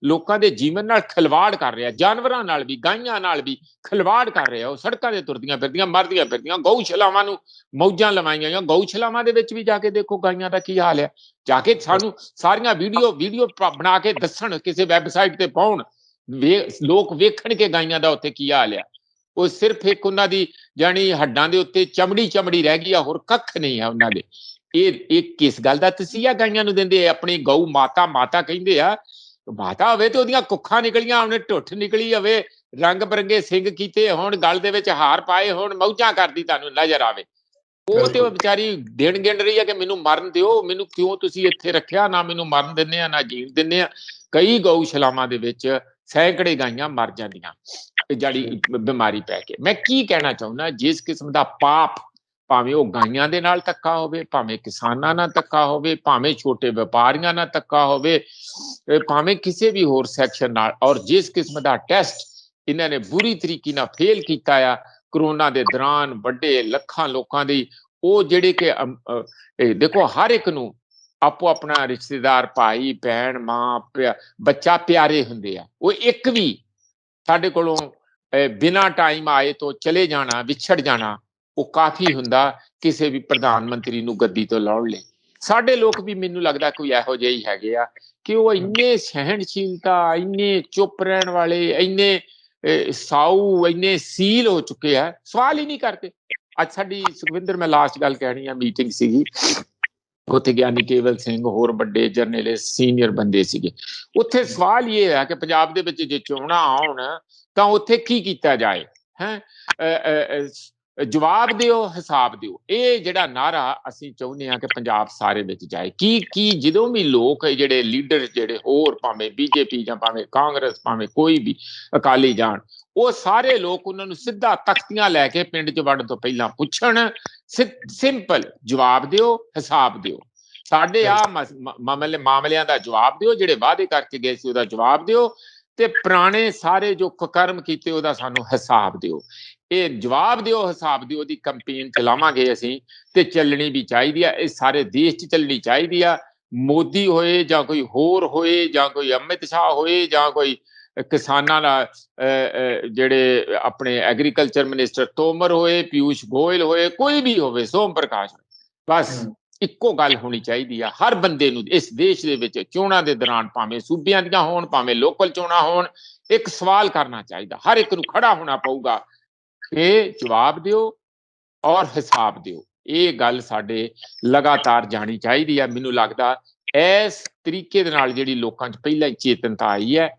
ਲੋਕਾਂ ਦੇ ਜੀਵਨ ਨਾਲ ਖਿਲਵਾੜ ਕਰ ਰਿਹਾ, ਜਾਨਵਰਾਂ ਨਾਲ ਵੀ, ਗਾਈਆਂ ਨਾਲ ਵੀ ਖਿਲਵਾੜ ਕਰ ਰਿਹਾ। ਉਹ ਸੜਕਾਂ ਤੇ ਤੁਰਦੀਆਂ ਫਿਰਦੀਆਂ, ਮਰਦੀਆਂ ਫਿਰਦੀਆਂ, ਗਊਸ਼ਾਲਾਵਾਂ ਨੂੰ ਮੌਜਾਂ ਲਵਾਈਆਂ। ਗਊਸ਼ਾਲਾਵਾਂ ਦੇ ਵਿੱਚ ਵੀ ਜਾ ਕੇ ਦੇਖੋ ਗਾਈਆਂ ਦਾ ਕੀ ਹਾਲ ਹੈ। ਜਾ ਕੇ ਸਾਨੂੰ ਸਾਰੀਆਂ ਵੀਡੀਓ ਬਣਾ ਕੇ ਦੱਸਣ, ਕਿਸੇ ਵੈਬਸਾਈਟ ਤੇ ਪਾਉਣ, ਲੋਕ ਵੇਖਣ ਕੇ ਗਾਈਆਂ ਦਾ ਉੱਥੇ ਕੀ ਹਾਲ ਆ। ਉਹ ਸਿਰਫ ਇੱਕ ਉਹਨਾਂ ਦੀ ਜਾਣੀ ਹੱਡਾਂ ਦੇ ਉੱਤੇ ਚਮੜੀ ਰਹਿ ਗਈ ਆ, ਹੋਰ ਕੱਖ ਨਹੀਂ ਆ ਉਹਨਾਂ ਦੇ। ਇਹ ਕਿਸ ਗੱਲ ਦਾ ਤਸੀਹਾ ਗਾਈਆਂ ਨੂੰ ਦਿੰਦੇ ਆ? ਆਪਣੀ ਗਊ ਮਾਤਾ ਕਹਿੰਦੇ ਆ। ਮਾਤਾ ਹੋਵੇ ਤੇ ਉਹਦੀਆਂ ਕੁੱਖਾਂ ਨਿਕਲੀਆਂ ਹੋਣ, ਢੁੱਠ ਨਿਕਲੀ ਹੋਵੇ, ਰੰਗ ਬਰੰਗੇ ਸਿੰਘ ਕੀਤੇ ਹੋਣ, ਗਲ ਦੇ ਵਿੱਚ ਹਾਰ ਪਾਏ ਹੋਣ, ਮੌਜਾਂ ਕਰਦੀ ਤੁਹਾਨੂੰ ਨਜ਼ਰ ਆਵੇ। ਉਹ ਤੇ ਉਹ ਵਿਚਾਰੀ ਦਿਨ ਗਿਣ ਰਹੀ ਹੈ ਕਿ ਮੈਨੂੰ ਮਰਨ ਦਿਓ, ਮੈਨੂੰ ਕਿਉਂ ਤੁਸੀਂ ਇੱਥੇ ਰੱਖਿਆ, ਨਾ ਮੈਨੂੰ ਮਰਨ ਦਿੰਦੇ ਆ ਨਾ ਜੀਣ ਦਿੰਦੇ ਆ। ਕਈ ਗਊਸ਼ਾਲਾਵਾਂ ਦੇ ਵਿੱਚ ਸੈਂਕੜੇ ਗਾਈਆਂ ਮਰ ਜਾਂਦੀਆਂ ਜਿਹੜੀ ਬਿਮਾਰੀ ਪੈ ਕੇ। ਮੈਂ ਕੀ ਕਹਿਣਾ ਚਾਹੁੰਦਾ, ਜਿਸ ਕਿਸਮ ਦਾ ਪਾਪ, ਭਾਵੇਂ ਉਹ ਗਾਈਆਂ ਦੇ ਨਾਲ ਧੱਕਾ ਹੋਵੇ, ਭਾਵੇਂ ਕਿਸਾਨਾਂ ਨਾਲ ਧੱਕਾ ਹੋਵੇ, ਭਾਵੇਂ ਛੋਟੇ ਵਪਾਰੀਆਂ ਨਾਲ ਧੱਕਾ ਹੋਵੇ, ਭਾਵੇਂ ਕਿਸੇ ਵੀ ਹੋਰ ਸੈਕਸ਼ਨ ਨਾਲ, ਔਰ ਜਿਸ ਕਿਸਮ ਦਾ ਟੈਸਟ ਇਹਨਾਂ ਨੇ ਬੁਰੀ ਤਰੀਕੇ ਨਾਲ ਫੇਲ ਕੀਤਾ ਆ ਕਰੋਨਾ ਦੇ ਦੌਰਾਨ, ਵੱਡੇ ਲੱਖਾਂ ਲੋਕਾਂ ਦੀ, ਉਹ ਜਿਹੜੇ ਕਿ ਦੇਖੋ ਹਰ ਇੱਕ ਨੂੰ ਆਪੋ ਆਪਣਾ ਰਿਸ਼ਤੇਦਾਰ, ਭਾਈ ਭੈਣ, ਮਾਂ ਬੱਚਾ ਪਿਆਰੇ ਹੁੰਦੇ ਆ। ਉਹ ਇੱਕ ਵੀ ਸਾਡੇ ਕੋਲੋਂ ਬਿਨਾਂ ਟਾਈਮ ਆਏ ਤੋਂ ਚਲੇ ਜਾਣਾ, ਵਿਛੜ ਜਾਣਾ, ਉਹ ਕਾਫੀ ਹੁੰਦਾ ਕਿਸੇ ਵੀ ਪ੍ਰਧਾਨ ਮੰਤਰੀ ਨੂੰ ਗੱਦੀ ਤੋਂ ਲਾਉਣ ਲਈ। ਸਾਡੇ ਲੋਕ ਵੀ ਮੈਨੂੰ ਲੱਗਦਾ ਕੋਈ ਇਹੋ ਜਿਹੇ ਹੀ ਹੈਗੇ ਆ ਕਿ ਉਹ ਇੰਨੇ ਸਹਿਣਸ਼ੀਲਤਾ, ਇੰਨੇ ਚੁੱਪ ਰਹਿਣ ਵਾਲੇ, ਇੰਨੇ ਸਾਊ, ਇੰਨੇ ਸੀਲ ਹੋ ਚੁੱਕੇ ਆ, ਸਵਾਲ ਹੀ ਨਹੀਂ ਕਰਦੇ। ਅੱਜ ਸਾਡੀ ਸੁਖਵਿੰਦਰ, ਮੈਂ ਲਾਸਟ ਗੱਲ ਕਹਿਣੀ ਆ, ਮੀਟਿੰਗ ਸੀਗੀ, ਉੱਥੇ ਗਿਆਨੀ ਕੇਵਲ ਸਿੰਘ, ਹੋਰ ਵੱਡੇ ਜਰਨਲਿਸਟ, ਸੀਨੀਅਰ ਬੰਦੇ ਸੀਗੇ। ਉੱਥੇ ਸਵਾਲ ਇਹ ਹੈ ਕਿ ਪੰਜਾਬ ਦੇ ਵਿੱਚ ਜੇ ਚੋਣਾਂ ਆਉਣ ਤਾਂ ਉੱਥੇ ਕੀ ਕੀਤਾ ਜਾਏ, ਹੈ ਜਵਾਬ ਦਿਓ, ਹਿਸਾਬ ਦਿਓ। ਇਹ ਜਿਹੜਾ ਨਾਰਾ ਅਸੀਂ ਚਾਹੁੰਦੇ ਹਾਂ ਕਿ ਪੰਜਾਬ ਸਾਰੇ ਵਿੱਚ ਜਾਏ। ਕੀ ਜਦੋਂ ਵੀ ਲੋਕ ਜਿਹੜੇ ਲੀਡਰ, ਜਿਹੜੇ ਹੋਰ ਭਾਵੇਂ ਬੀਜੇਪੀ ਜਾਂ ਭਾਵੇਂ ਕਾਂਗਰਸ, ਭਾਵੇਂ ਕੋਈ ਵੀ ਅਕਾਲੀ ਜਾਣ, ਉਹ ਸਾਰੇ ਲੋਕ ਉਹਨਾਂ ਨੂੰ ਸਿੱਧਾ ਤਖਤੀਆਂ ਲੈ ਕੇ ਪਿੰਡ 'ਚ ਵੜਨ ਤੋਂ ਪਹਿਲਾਂ ਪੁੱਛਣ, ਸਿੰਪਲ ਜਵਾਬ ਦਿਓ, ਹਿਸਾਬ ਦਿਓ। ਸਾਡੇ ਆ ਮਾਮਲਿਆਂ ਦਾ ਜਵਾਬ ਦਿਓ, ਜਿਹੜੇ ਵਾਅਦੇ ਕਰਕੇ ਗਏ ਸੀ ਉਹਦਾ ਜਵਾਬ ਦਿਓ, ਤੇ ਪੁਰਾਣੇ ਸਾਰੇ ਜੋ ਕੁਕਰਮ ਕੀਤੇ ਉਹਦਾ ਸਾਨੂੰ ਹਿਸਾਬ ਦਿਓ। ਇਹ ਜਵਾਬ ਦਿਓ, ਹਿਸਾਬ ਦਿਓ ਦੀ ਕੰਪੇਨ ਚਲਾਵਾਂਗੇ ਅਸੀਂ, ਤੇ ਚੱਲਣੀ ਵੀ ਚਾਹੀਦੀ ਆ। ਇਹ ਸਾਰੇ ਦੇਸ਼ 'ਚ ਚੱਲਣੀ ਚਾਹੀਦੀ ਆ। ਮੋਦੀ ਹੋਏ ਜਾਂ ਕੋਈ ਹੋਰ ਹੋਏ, ਜਾਂ ਕੋਈ ਅਮਿਤ ਸ਼ਾਹ ਹੋਏ, ਜਾਂ ਕੋਈ ਕਿਸਾਨਾਂ ਦਾ ਜਿਹੜੇ ਆਪਣੇ ਐਗਰੀਕਲਚਰ ਮਿਨਿਸਟਰ ਤੋਮਰ ਹੋਏ, ਪਿਊਸ਼ ਗੋਇਲ ਹੋਏ, ਕੋਈ ਵੀ ਹੋਵੇ, ਸੋਮ ਪ੍ਰਕਾਸ਼ ਹੋਏ, ਬਸ ਇੱਕੋ ਗੱਲ ਹੋਣੀ ਚਾਹੀਦੀ ਆ। ਹਰ ਬੰਦੇ ਨੂੰ ਇਸ ਦੇਸ਼ ਦੇ ਵਿੱਚ ਚੋਣਾਂ ਦੇ ਦੌਰਾਨ, ਭਾਵੇਂ ਸੂਬਿਆਂ ਦੀਆਂ ਹੋਣ, ਭਾਵੇਂ ਲੋਕਲ ਚੋਣਾਂ ਹੋਣ, ਇੱਕ ਸਵਾਲ ਕਰਨਾ ਚਾਹੀਦਾ। ਹਰ ਇੱਕ ਨੂੰ ਖੜਾ ਹੋਣਾ ਪਊਗਾ ਕਿ ਜਵਾਬ ਦਿਓ ਔਰ ਹਿਸਾਬ ਦਿਓ। ਇਹ ਗੱਲ ਸਾਡੇ ਲਗਾਤਾਰ ਜਾਣੀ ਚਾਹੀਦੀ ਆ। ਮੈਨੂੰ ਲੱਗਦਾ ਇਸ ਤਰੀਕੇ ਦੇ ਨਾਲ ਜਿਹੜੀ ਲੋਕਾਂ 'ਚ ਪਹਿਲਾਂ ਹੀ ਚੇਤਨਤਾ ਆਈ ਹੈ,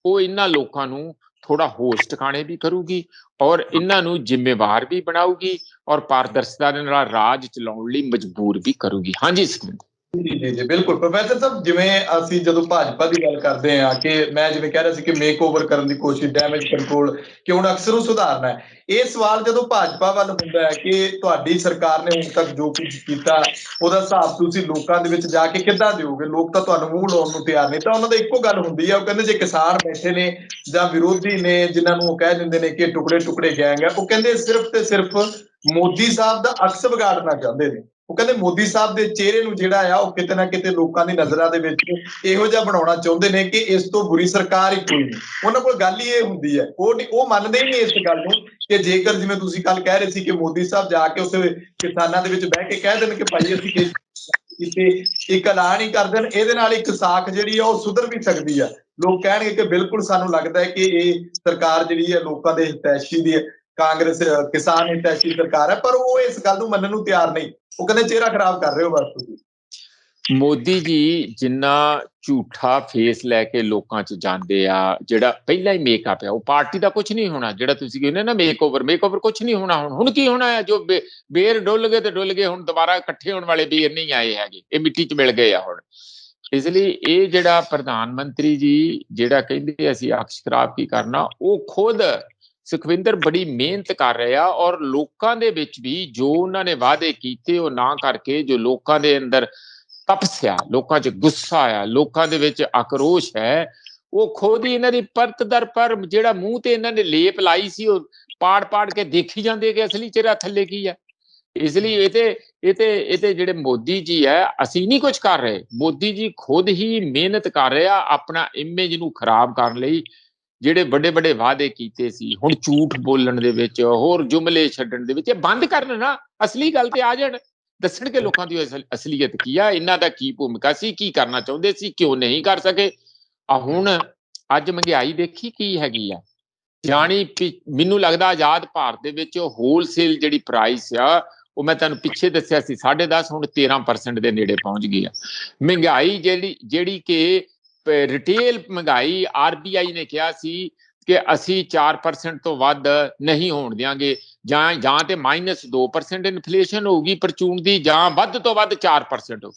ਉਹ ਇਹਨਾਂ ਲੋਕਾਂ ਨੂੰ ਥੋੜਾ ਹੋਸ਼ ਟਿਕਾਣੇ ਵੀ ਕਰੂਗੀ, ਔਰ ਇਹਨਾਂ ਨੂੰ ਜ਼ਿੰਮੇਵਾਰ ਵੀ ਬਣਾਊਗੀ, ਔਰ ਪਾਰਦਰਸ਼ਤਾ ਦੇ ਨਾਲ ਰਾਜ ਚਲਾਉਣ ਲਈ ਮਜਬੂਰ ਵੀ ਕਰੂਗੀ। ਹਾਂਜੀ ਸੁਖਵਿੰਦਰ ਜੀ ਜੀ ਜੀ ਬਿਲਕੁਲ। ਪ੍ਰੋਫੈਸਰ ਸਾਹਿਬ, ਜਿਵੇਂ ਅਸੀਂ ਜਦੋਂ ਭਾਜਪਾ ਦੀ ਗੱਲ ਕਰਦੇ ਹਾਂ, ਕਿ ਮੈਂ ਜਿਵੇਂ ਕਹਿ ਰਿਹਾ ਸੀ ਕਿ ਮੇਕ ਓਵਰ ਕਰਨ ਦੀ ਕੋਸ਼ਿਸ਼, ਡੈਮੇਜ ਕੰਟਰੋਲ, ਕਿ ਹੁਣ ਅਕਸਰ ਉਹ ਸੁਧਾਰਨਾ ਹੈ, ਇਹ ਸਵਾਲ ਜਦੋਂ ਭਾਜਪਾ ਵੱਲ ਹੁੰਦਾ ਹੈ ਕਿ ਤੁਹਾਡੀ ਸਰਕਾਰ ਨੇ ਹੁਣ ਤੱਕ ਜੋ ਕੁਝ ਕੀਤਾ ਉਹਦਾ ਹਿਸਾਬ ਤੁਸੀਂ ਲੋਕਾਂ ਦੇ ਵਿੱਚ ਜਾ ਕੇ ਕਿੱਦਾਂ ਦਿਓਗੇ? ਲੋਕ ਤਾਂ ਤੁਹਾਨੂੰ ਮੂੰਹ ਲਾਉਣ ਨੂੰ ਤਿਆਰ ਨਹੀਂ। ਤਾਂ ਉਹਨਾਂ ਦਾ ਇੱਕੋ ਗੱਲ ਹੁੰਦੀ ਹੈ, ਉਹ ਕਹਿੰਦੇ ਜੇ ਕਿਸਾਨ ਬੈਠੇ ਨੇ ਜਾਂ ਵਿਰੋਧੀ ਨੇ, ਜਿਨ੍ਹਾਂ ਨੂੰ ਉਹ ਕਹਿ ਦਿੰਦੇ ਨੇ ਕਿ ਟੁਕੜੇ ਟੁਕੜੇ ਗੈਂਗ ਹੈ, ਉਹ ਕਹਿੰਦੇ ਸਿਰਫ ਤੇ ਸਿਰਫ ਮੋਦੀ ਸਾਹਿਬ ਦਾ ਅਕਸ ਵਿਗਾੜਨਾ ਚਾਹੁੰਦੇ ਨੇ। ਉਹ ਕਹਿੰਦੇ ਮੋਦੀ ਸਾਹਿਬ ਦੇ ਚਿਹਰੇ ਨੂੰ ਜਿਹੜਾ ਆ ਉਹ ਕਿਤੇ ਨਾ ਕਿਤੇ ਲੋਕਾਂ ਦੀ ਨਜ਼ਰਾਂ ਦੇ ਵਿੱਚ ਇਹੋ ਜਿਹਾ ਬਣਾਉਣਾ ਚਾਹੁੰਦੇ ਨੇ ਕਿ ਇਸ ਤੋਂ ਬੁਰੀ ਸਰਕਾਰ ਹੀ ਕੋਈ ਨਹੀਂ। ਉਹਨਾਂ ਕੋਲ ਗੱਲ ਹੀ ਇਹ ਹੁੰਦੀ ਹੈ, ਉਹ ਮੰਨਦੇ ਹੀ ਨਹੀਂ ਇਸ ਗੱਲ ਨੂੰ ਕਿ ਜੇਕਰ ਜਿਵੇਂ ਤੁਸੀਂ ਕੱਲ ਕਹਿ ਰਹੇ ਸੀ ਕਿ ਮੋਦੀ ਸਾਹਿਬ ਜਾ ਕੇ ਉਸ ਕਿਸਾਨਾਂ ਦੇ ਵਿੱਚ ਬਹਿ ਕੇ ਕਹਿ ਦੇਣ ਕਿ ਭਾਈ ਅਸੀਂ ਕਿਤੇ ਇੱਕ ਐਲਾਨ ਹੀ ਕਰ ਦੇਣ, ਇਹਦੇ ਨਾਲ ਇੱਕ ਸਾਖ ਜਿਹੜੀ ਆ ਉਹ ਸੁਧਰ ਵੀ ਸਕਦੀ ਆ। ਲੋਕ ਕਹਿਣਗੇ ਕਿ ਬਿਲਕੁਲ ਸਾਨੂੰ ਲੱਗਦਾ ਹੈ ਕਿ ਇਹ ਸਰਕਾਰ ਜਿਹੜੀ ਹੈ ਲੋਕਾਂ ਦੇ ਹਿਤੈਸ਼ੀ ਦੀ, ਕਾਂਗਰਸ ਕਿਸਾਨ ਹਿਤੈਸ਼ੀ ਸਰਕਾਰ ਹੈ, ਪਰ ਉਹ ਇਸ ਗੱਲ ਨੂੰ ਮੰਨਣ ਨੂੰ ਤਿਆਰ ਨਹੀਂ। ਉਹ ਕਹਿੰਦੇ ਚਿਹਰਾ ਖਰਾਬ ਕਰ ਰਹੇ ਹੋ ਬਸ ਤੁਸੀਂ। ਮੋਦੀ ਜੀ ਜਿੰਨਾ ਝੂਠਾ ਫੇਸ ਲੈ ਕੇ ਲੋਕਾਂ 'ਚ ਜਾਂਦੇ ਆ, ਜਿਹੜਾ ਪਹਿਲਾਂ ਹੀ ਮੇਕਅਪ ਆ, ਉਹ ਪਾਰਟੀ ਦਾ ਕੁਝ ਨਹੀਂ ਹੋਣਾ। ਜਿਹੜਾ ਤੁਸੀਂ ਕਹਿੰਦੇ ਨਾ ਮੇਕ ਓਵਰ ਕੁਝ ਨਹੀਂ ਹੋਣਾ। ਹੁਣ ਕੀ ਹੋਣਾ ਹੈ? ਜੋ ਬੇਰ ਡੁੱਲ ਗਏ ਤੇ ਡੁੱਲ ਗਏ, ਹੁਣ ਦੁਬਾਰਾ ਇਕੱਠੇ ਹੋਣ ਵਾਲੇ ਬੇਰ ਨਹੀਂ ਆਏ ਹੈਗੇ, ਇਹ ਮਿੱਟੀ 'ਚ ਮਿਲ ਗਏ ਆ ਹੁਣ। ਇਸ ਲਈ ਇਹ ਜਿਹੜਾ ਪ੍ਰਧਾਨ ਮੰਤਰੀ ਜੀ ਜਿਹੜਾ ਕਹਿੰਦੇ ਅਸੀਂ ਅਕਸ਼ ਖਰਾਬ ਕੀ ਕਰਨਾ, ਉਹ ਖੁਦ ਸੁਖਵਿੰਦਰ ਬੜੀ ਮਿਹਨਤ ਕਰ ਰਹੇ ਆ, ਔਰ ਲੋਕਾਂ ਦੇ ਵਿੱਚ ਵੀ ਜੋ ਉਹਨਾਂ ਨੇ ਵਾਅਦੇ ਕੀਤੇ ਉਹ ਨਾ ਕਰਕੇ, ਜੋ ਲੋਕਾਂ ਦੇ ਅੰਦਰ ਤਪਸਿਆ, ਲੋਕਾਂ 'ਚ ਗੁੱਸਾ ਆ, ਲੋਕਾਂ ਦੇ ਵਿੱਚ ਆਕਰੋਸ਼ ਹੈ, ਉਹ ਖੁਦ ਹੀ ਇਹਨਾਂ ਦੀ ਪਰਤ ਦਰ ਪਰ ਜਿਹੜਾ ਮੂੰਹ ਤੇ ਇਹਨਾਂ ਨੇ ਲੇਪ ਲਾਈ ਸੀ, ਉਹ ਪਾੜ ਕੇ ਦੇਖੀ ਜਾਂਦੇ ਕਿ ਅਸਲੀ ਚਿਹਰਾ ਥੱਲੇ ਕੀ ਹੈ। ਇਸ ਲਈ ਇਹ ਤੇ ਜਿਹੜੇ ਮੋਦੀ ਜੀ ਹੈ, ਅਸੀਂ ਨਹੀਂ ਕੁਝ ਕਰ ਰਹੇ, ਮੋਦੀ ਜੀ ਖੁਦ ਹੀ ਮਿਹਨਤ ਕਰ ਰਹੇ ਆ ਆਪਣਾ ਇਮੇਜ ਨੂੰ ਖਰਾਬ ਕਰਨ ਲਈ। ਜਿਹੜੇ ਵੱਡੇ ਵੱਡੇ ਵਾਅਦੇ ਕੀਤੇ ਸੀ, ਹੁਣ ਝੂਠ ਬੋਲਣ ਦੇ ਵਿੱਚ, ਹੋਰ ਜੁਮਲੇ ਛੱਡਣ ਦੇ ਵਿੱਚ, ਇਹ ਬੰਦ ਕਰਨ ਨਾ, ਅਸਲੀ ਗੱਲ ਤੇ ਆ ਜਾਣ, ਦੱਸਣ ਕਿ ਲੋਕਾਂ ਦੀ ਅਸਲੀਅਤ ਕੀ ਆ, ਇਹਨਾਂ ਦਾ ਕੀ ਭੂਮਿਕਾ ਸੀ, ਕੀ ਕਰਨਾ ਚਾਹੁੰਦੇ ਸੀ, ਕਿਉਂ ਨਹੀਂ ਕਰ ਸਕੇ। ਹੁਣ ਅੱਜ ਮਹਿੰਗਾਈ ਦੇਖੀ ਕੀ ਹੈਗੀ ਆ, ਜਾਣੀ ਮੈਨੂੰ ਲੱਗਦਾ ਆਜ਼ਾਦ ਭਾਰਤ ਦੇ ਵਿੱਚ ਹੋਲਸੇਲ ਜਿਹੜੀ ਪ੍ਰਾਈਸ ਆ, ਉਹ ਮੈਂ ਤੁਹਾਨੂੰ ਪਿੱਛੇ ਦੱਸਿਆ ਸੀ 10.5, ਹੁਣ 13% ਦੇ ਨੇੜੇ ਪਹੁੰਚ ਗਈ ਆ। ਮਹਿੰਗਾਈ ਜਿਹੜੀ ਕਿ ਰਿਟੇਲ ਮਹਿੰਗਾਈ, RBI ਨੇ ਕਿਹਾ ਸੀ ਕਿ ਅਸੀਂ 4% ਤੋਂ ਵੱਧ ਨਹੀਂ ਹੋਣ ਦਿਆਂਗੇ, ਜਾਂ ਤੇ -2% ਇਨਫਲੇਸ਼ਨ ਹੋਊਗੀ ਪਰਚੂਨ ਦੀ, ਜਾਂ ਵੱਧ ਤੋਂ ਵੱਧ 4%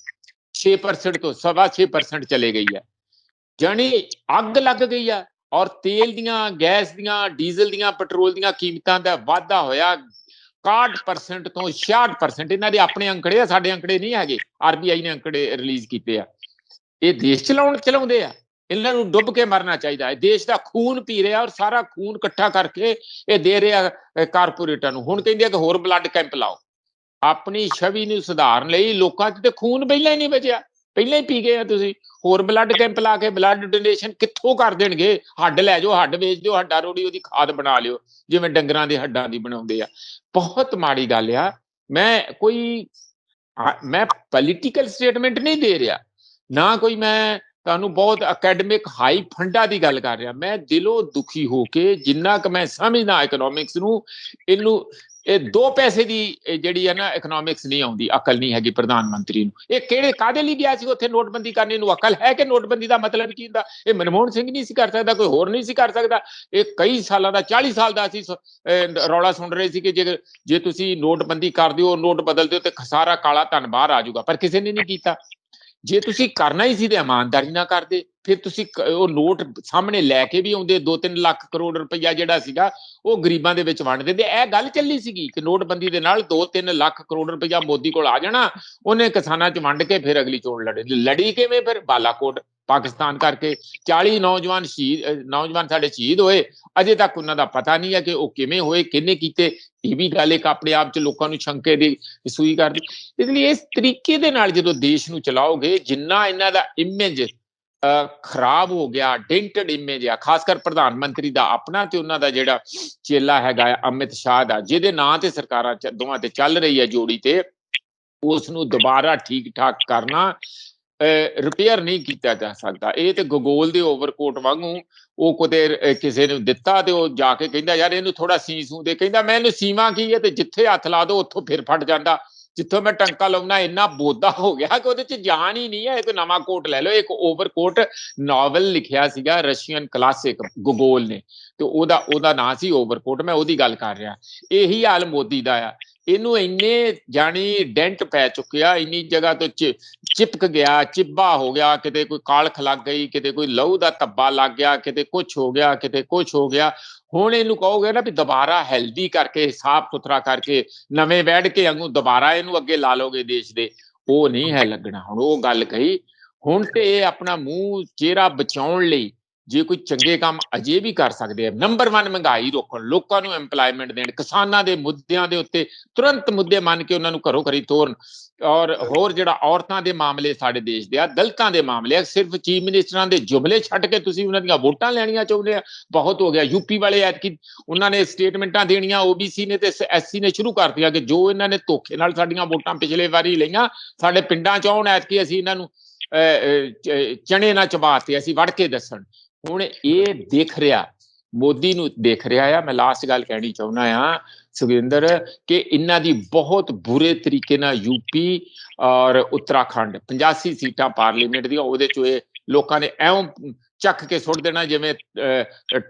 6% ਤੋਂ 6.25% ਚਲੇ ਗਈ ਹੈ। ਜਾਣੀ ਅੱਗ ਲੱਗ ਗਈ ਆ। ਔਰ ਤੇਲ ਦੀਆਂ, ਗੈਸ ਦੀਆਂ, ਡੀਜ਼ਲ ਦੀਆਂ, ਪੈਟਰੋਲ ਦੀਆਂ ਕੀਮਤਾਂ ਦਾ ਵਾਧਾ ਹੋਇਆ 61% ਤੋਂ 66%। ਇਹਨਾਂ ਦੇ ਆਪਣੇ ਅੰਕੜੇ ਆ, ਸਾਡੇ ਅੰਕੜੇ ਨਹੀਂ ਹੈਗੇ, RBI ਨੇ ਅੰਕੜੇ ਰਿਲੀਜ਼ ਕੀਤੇ ਆ। ਇਹ ਦੇਸ਼ ਚਲਾਉਂਦੇ ਆ, ਇਹਨਾਂ ਨੂੰ ਡੁੱਬ ਕੇ ਮਰਨਾ ਚਾਹੀਦਾ ਹੈ। ਦੇਸ਼ ਦਾ ਖੂਨ ਪੀ ਰਿਹਾ, ਔਰ ਸਾਰਾ ਖੂਨ ਇਕੱਠਾ ਕਰਕੇ ਇਹ ਦੇ ਰਿਹਾ ਕਾਰਪੋਰੇਟਾਂ ਨੂੰ। ਹੁਣ ਕਹਿੰਦੇ ਆ ਕਿ ਹੋਰ ਬਲੱਡ ਕੈਂਪ ਲਾਓ, ਆਪਣੀ ਛਵੀ ਨੂੰ ਸੁਧਾਰਨ ਲਈ। ਲੋਕਾਂ 'ਚ ਤੇ ਖੂਨ ਪਹਿਲਾਂ ਹੀ ਨਹੀਂ ਬਚਿਆ, ਪਹਿਲਾਂ ਹੀ ਪੀ ਗਏ ਆ ਤੁਸੀਂ। ਹੋਰ ਬਲੱਡ ਕੈਂਪ ਲਾ ਕੇ ਬਲੱਡ ਡੋਨੇਸ਼ਨ ਕਿੱਥੋਂ ਕਰ ਦੇਣਗੇ? ਹੱਡ ਲੈ ਜਾਓ, ਹੱਡ ਵੇਚ ਦਿਓ, ਹੱਡਾ ਰੋੜੀ ਉਹਦੀ ਖਾਦ ਬਣਾ ਲਿਓ, ਜਿਵੇਂ ਡੰਗਰਾਂ ਦੇ ਹੱਡਾਂ ਦੀ ਬਣਾਉਂਦੇ ਆ। ਬਹੁਤ ਮਾੜੀ ਗੱਲ ਆ। ਮੈਂ ਪੋਲੀਟੀਕਲ ਸਟੇਟਮੈਂਟ ਨਹੀਂ ਦੇ ਰਿਹਾ, ਨਾ ਕੋਈ ਮੈਂ ਤੁਹਾਨੂੰ ਬਹੁਤ ਅਕੈਡਮਿਕ ਹਾਈ ਫੰਡਾਂ ਦੀ ਗੱਲ ਕਰ ਰਿਹਾ। ਮੈਂ ਦਿਲੋਂ ਦੁਖੀ ਹੋ ਕੇ, ਜਿੰਨਾ ਕੁ ਮੈਂ ਸਮਝਦਾ ਇਕਨੋਮਿਕਸ ਨੂੰ, ਇਹ 2 ਪੈਸੇ ਦੀ ਜਿਹੜੀ ਹੈ ਨਾ ਇਕਨੋਮਿਕਸ ਨਹੀਂ ਆਉਂਦੀ, ਅਕਲ ਨਹੀਂ ਹੈਗੀ ਪ੍ਰਧਾਨ ਮੰਤਰੀ ਨੂੰ। ਇਹ ਕਿਹੜੇ ਕਾਹਦੇ ਲਈ ਗਿਆ ਸੀ ਉੱਥੇ ਨੋਟਬੰਦੀ ਕਰਨੇ ਨੂੰ? ਅਕਲ ਹੈ ਕਿ ਨੋਟਬੰਦੀ ਦਾ ਮਤਲਬ ਕੀ ਹੁੰਦਾ? ਇਹ ਮਨਮੋਹਨ ਸਿੰਘ ਨਹੀਂ ਸੀ ਕਰ ਸਕਦਾ, ਕੋਈ ਹੋਰ ਨਹੀਂ ਸੀ ਕਰ ਸਕਦਾ। ਇਹ ਕਈ ਸਾਲਾਂ ਦਾ 40 ਸਾਲ ਦਾ ਅਸੀਂ ਰੌਲਾ ਸੁਣ ਰਹੇ ਸੀ ਕਿ ਜੇ ਤੁਸੀਂ ਨੋਟਬੰਦੀ ਕਰ ਦਿਓ, ਨੋਟ ਬਦਲ ਦਿਓ ਤੇ ਸਾਰਾ ਕਾਲਾ ਧਨ ਬਾਹਰ ਆ ਜਾਊਗਾ, ਪਰ ਕਿਸੇ ਨੇ ਨਹੀਂ ਕੀਤਾ। ਜੇ ਤੁਸੀਂ ਕਰਨਾ ਹੀ ਸੀ ਤੇ ਇਮਾਨਦਾਰੀ ਨਾਲ ਕਰਦੇ, ਫਿਰ ਤੁਸੀਂ ਉਹ ਨੋਟ ਸਾਹਮਣੇ ਲੈ ਕੇ ਵੀ ਆਉਂਦੇ, 2-3 ਲੱਖ ਕਰੋੜ ਰੁਪਈਆ ਜਿਹੜਾ ਸੀਗਾ ਉਹ ਗਰੀਬਾਂ ਦੇ ਵਿੱਚ ਵੰਡ ਦਿੰਦੇ। ਇਹ ਗੱਲ ਚੱਲੀ ਸੀਗੀ ਕਿ ਨੋਟਬੰਦੀ ਦੇ ਨਾਲ 2-3 ਲੱਖ ਕਰੋੜ ਰੁਪਈਆ ਮੋਦੀ ਕੋਲ ਆ ਜਾਣਾ, ਉਹਨੇ ਕਿਸਾਨਾਂ 'ਚ ਵੰਡ ਕੇ ਫਿਰ ਅਗਲੀ ਚੋਣ ਲੜੀ ਕਿਵੇਂ? ਫਿਰ ਬਾਲਾਕੋਟ ਪਾਕਿਸਤਾਨ ਕਰਕੇ 40 ਨੌਜਵਾਨ ਸਾਡੇ ਸ਼ਹੀਦ ਹੋਏ, ਅਜੇ ਤੱਕ ਉਹਨਾਂ ਦਾ ਪਤਾ ਨਹੀਂ ਹੈ ਕਿ ਉਹ ਕਿਵੇਂ ਹੋਏ, ਕਿਹਨੇ ਕੀਤੇ। ਇਹ ਵੀ ਗੱਲ ਇੱਕ ਆਪਣੇ ਆਪ 'ਚ ਲੋਕਾਂ ਨੂੰ ਸ਼ੰਕੇ ਦੀ ਸੂਈ ਕਰਦੀ। ਇਸ ਲਈ ਇਸ ਤਰੀਕੇ ਦੇ ਨਾਲ ਜਦੋਂ ਦੇਸ਼ ਨੂੰ ਚਲਾਓਗੇ, ਜਿੰਨਾ ਇਹਨਾਂ ਦਾ ਇਮੇਜ ਖਰਾਬ ਹੋ ਗਿਆ, ਡੈਂਟਡ ਇਮੇਜ ਆ, ਖਾਸ ਕਰ ਪ੍ਰਧਾਨ ਮੰਤਰੀ ਦਾ ਆਪਣਾ ਤੇ ਉਹਨਾਂ ਦਾ ਜਿਹੜਾ ਚੇਲਾ ਹੈਗਾ ਅਮਿਤ ਸ਼ਾਹ ਦਾ, ਜਿਹਦੇ ਨਾਂ ਤੇ ਸਰਕਾਰਾਂ ਦੋਵਾਂ ਤੇ ਚੱਲ ਰਹੀ ਹੈ ਜੋੜੀ ਤੇ, ਉਸ ਨੂੰ ਦੁਬਾਰਾ ਠੀਕ ਠਾਕ ਕਰਨਾ ਰਿਪੇਅਰ ਨਹੀਂ ਕੀਤਾ ਜਾ ਸਕਦਾ। ਇਹ ਤੇ ਗਗੋਲ ਦੇ ਓਵਰਕੋਟ ਵਾਂਗੂ ਉਹ ਕਿਤੇ ਕਿਸੇ ਨੂੰ ਦਿੱਤਾ ਤੇ ਉਹ ਜਾ ਕੇ ਕਹਿੰਦਾ ਯਾਰ ਇਹਨੂੰ ਥੋੜਾ ਸੀ ਸੂ ਦੇ, ਕਹਿੰਦਾ ਮੈਂ ਇਹਨੂੰ ਸੀਵਾਂ ਕੀ ਹੈ, ਤੇ ਜਿੱਥੇ ਹੱਥ ਲਾ ਦੋ ਉੱਥੋਂ ਫਿਰ ਫਟ ਜਾਂਦਾ, ਜਿੱਥੋਂ ਮੈਂ ਟੰਕਾ ਲਾਉਣਾ ਇੰਨਾ ਬੋਦਾ ਹੋ ਗਿਆ ਕਿ ਉਹਦੇ 'ਚ ਜਾਨ ਹੀ ਨਹੀਂ ਹੈ। ਇੱਕ ਨਵਾਂ ਕੋਟ ਲੈ ਲਓ। ਇੱਕ ਓਵਰਕੋਟ ਨਾਵਲ ਲਿਖਿਆ ਸੀਗਾ ਰਸ਼ੀਅਨ ਕਲਾਸਿਕ ਗਗੋਲ ਨੇ, ਤੇ ਉਹਦਾ ਨਾਂ ਸੀ ਓਵਰਕੋਟ। ਮੈਂ ਉਹਦੀ ਗੱਲ ਕਰ ਰਿਹਾ। ਇਹੀ ਹਾਲ ਮੋਦੀ ਦਾ ਆ। ਇਹਨੂੰ ਇੰਨੇ ਜਾਣੀ ਡੈਂਟ ਪੈ ਚੁੱਕਿਆ, ਇੰਨੀ ਜਗ੍ਹਾ ਤੋਂ ਚਿਪਕ ਗਿਆ, ਚਿੱਬਾ ਹੋ ਗਿਆ, ਕਿਤੇ ਕੋਈ ਕਾਲਖ ਲੱਗ ਗਈ, ਕਿਤੇ ਕੋਈ ਲਹੂ ਦਾ ਧੱਬਾ ਲੱਗ ਗਿਆ, ਕਿਤੇ ਕੁਛ ਹੋ ਗਿਆ, ਕਿਤੇ ਕੁਛ ਹੋ ਗਿਆ। ਹੁਣ ਇਹਨੂੰ ਕਹੋਗੇ ਨਾ ਵੀ ਦੁਬਾਰਾ ਹੈਲਦੀ ਕਰਕੇ, ਸਾਫ਼ ਸੁਥਰਾ ਕਰਕੇ, ਨਵੇਂ ਬੈਠ ਕੇ ਵਾਂਗੂ ਦੁਬਾਰਾ ਇਹਨੂੰ ਅੱਗੇ ਲਾ ਲੋਗੇ ਦੇਸ਼ ਦੇ, ਉਹ ਨਹੀਂ ਹੈ ਲੱਗਣਾ। ਹੁਣ ਉਹ ਗੱਲ ਕਹੀ। ਹੁਣ ਤੇ ਇਹ ਆਪਣਾ ਮੂੰਹ ਚਿਹਰਾ ਬਚਾਉਣ ਲਈ ਜੇ ਕੋਈ ਚੰਗੇ ਕੰਮ ਅਜੇ ਵੀ ਕਰ ਸਕਦੇ ਆ, ਨੰਬਰ 1 ਮਹਿੰਗਾਈ ਰੋਕਣ, ਲੋਕਾਂ ਨੂੰ ਐਮਪਲਾਇਮੈਂਟ ਦੇਣ, ਕਿਸਾਨਾਂ ਦੇ ਮੁੱਦਿਆਂ ਦੇ ਉੱਤੇ ਤੁਰੰਤ ਮੁੱਦੇ ਮੰਨ ਕੇ ਉਹਨਾਂ ਨੂੰ ਘਰੋਂ ਘਰੀ ਤੋਰਨ, ਔਰ ਹੋਰ ਜਿਹੜਾ ਔਰਤਾਂ ਦੇ ਮਾਮਲੇ ਸਾਡੇ ਦੇਸ਼ ਦੇ ਆ, ਦਲਿਤਾਂ ਦੇ ਮਾਮਲੇ ਆ, ਸਿਰਫ ਚੀਫ ਮਿਨਿਸਟਰਾਂ ਦੇ ਜੁਮਲੇ ਛੱਡ ਕੇ ਤੁਸੀਂ ਉਹਨਾਂ ਦੀਆਂ ਵੋਟਾਂ ਲੈਣੀਆਂ ਚਾਹੁੰਦੇ ਆ, ਬਹੁਤ ਹੋ ਗਿਆ। ਯੂਪੀ ਵਾਲੇ ਐਤਕੀ ਉਹਨਾਂ ਨੇ ਸਟੇਟਮੈਂਟਾਂ ਦੇਣੀਆਂ, ਓਬੀਸੀ ਨੇ ਤੇ ਐਸਸੀ ਨੇ ਸ਼ੁਰੂ ਕਰ ਦਿੱਤੀਆਂ ਕਿ ਜੋ ਇਹਨਾਂ ਨੇ ਧੋਖੇ ਨਾਲ ਸਾਡੀਆਂ ਵੋਟਾਂ ਪਿਛਲੇ ਵਾਰੀ ਲਈਆਂ, ਸਾਡੇ ਪਿੰਡਾਂ 'ਚ ਆਉਣ, ਐਤਕੀ ਅਸੀਂ ਇਹਨਾਂ ਨੂੰ ਚਣੇ ਨਾ ਚਬਾਤੇ, ਅਸੀਂ ਵੜ ਕੇ ਦੱਸਣ। ਹੁਣ ਇਹ ਦੇਖ ਰਿਹਾ, ਮੋਦੀ ਨੂੰ ਦੇਖ ਰਿਹਾ ਆ। ਮੈਂ ਲਾਸਟ ਗੱਲ ਕਹਿਣੀ ਚਾਹੁੰਦਾ ਆ ਸੁਖਵਿੰਦਰ, ਕਿ ਇਹਨਾਂ ਦੀ ਬਹੁਤ ਬੁਰੇ ਤਰੀਕੇ ਨਾਲ ਯੂਪੀ ਔਰ ਉੱਤਰਾਖੰਡ 85 ਸੀਟਾਂ ਪਾਰਲੀਮੈਂਟ ਦੀਆਂ, ਉਹਦੇ 'ਚ ਇਹ ਲੋਕਾਂ ਨੇ ਐਉਂ ਚੱਕ ਕੇ ਸੁੱਟ ਦੇਣਾ ਜਿਵੇਂ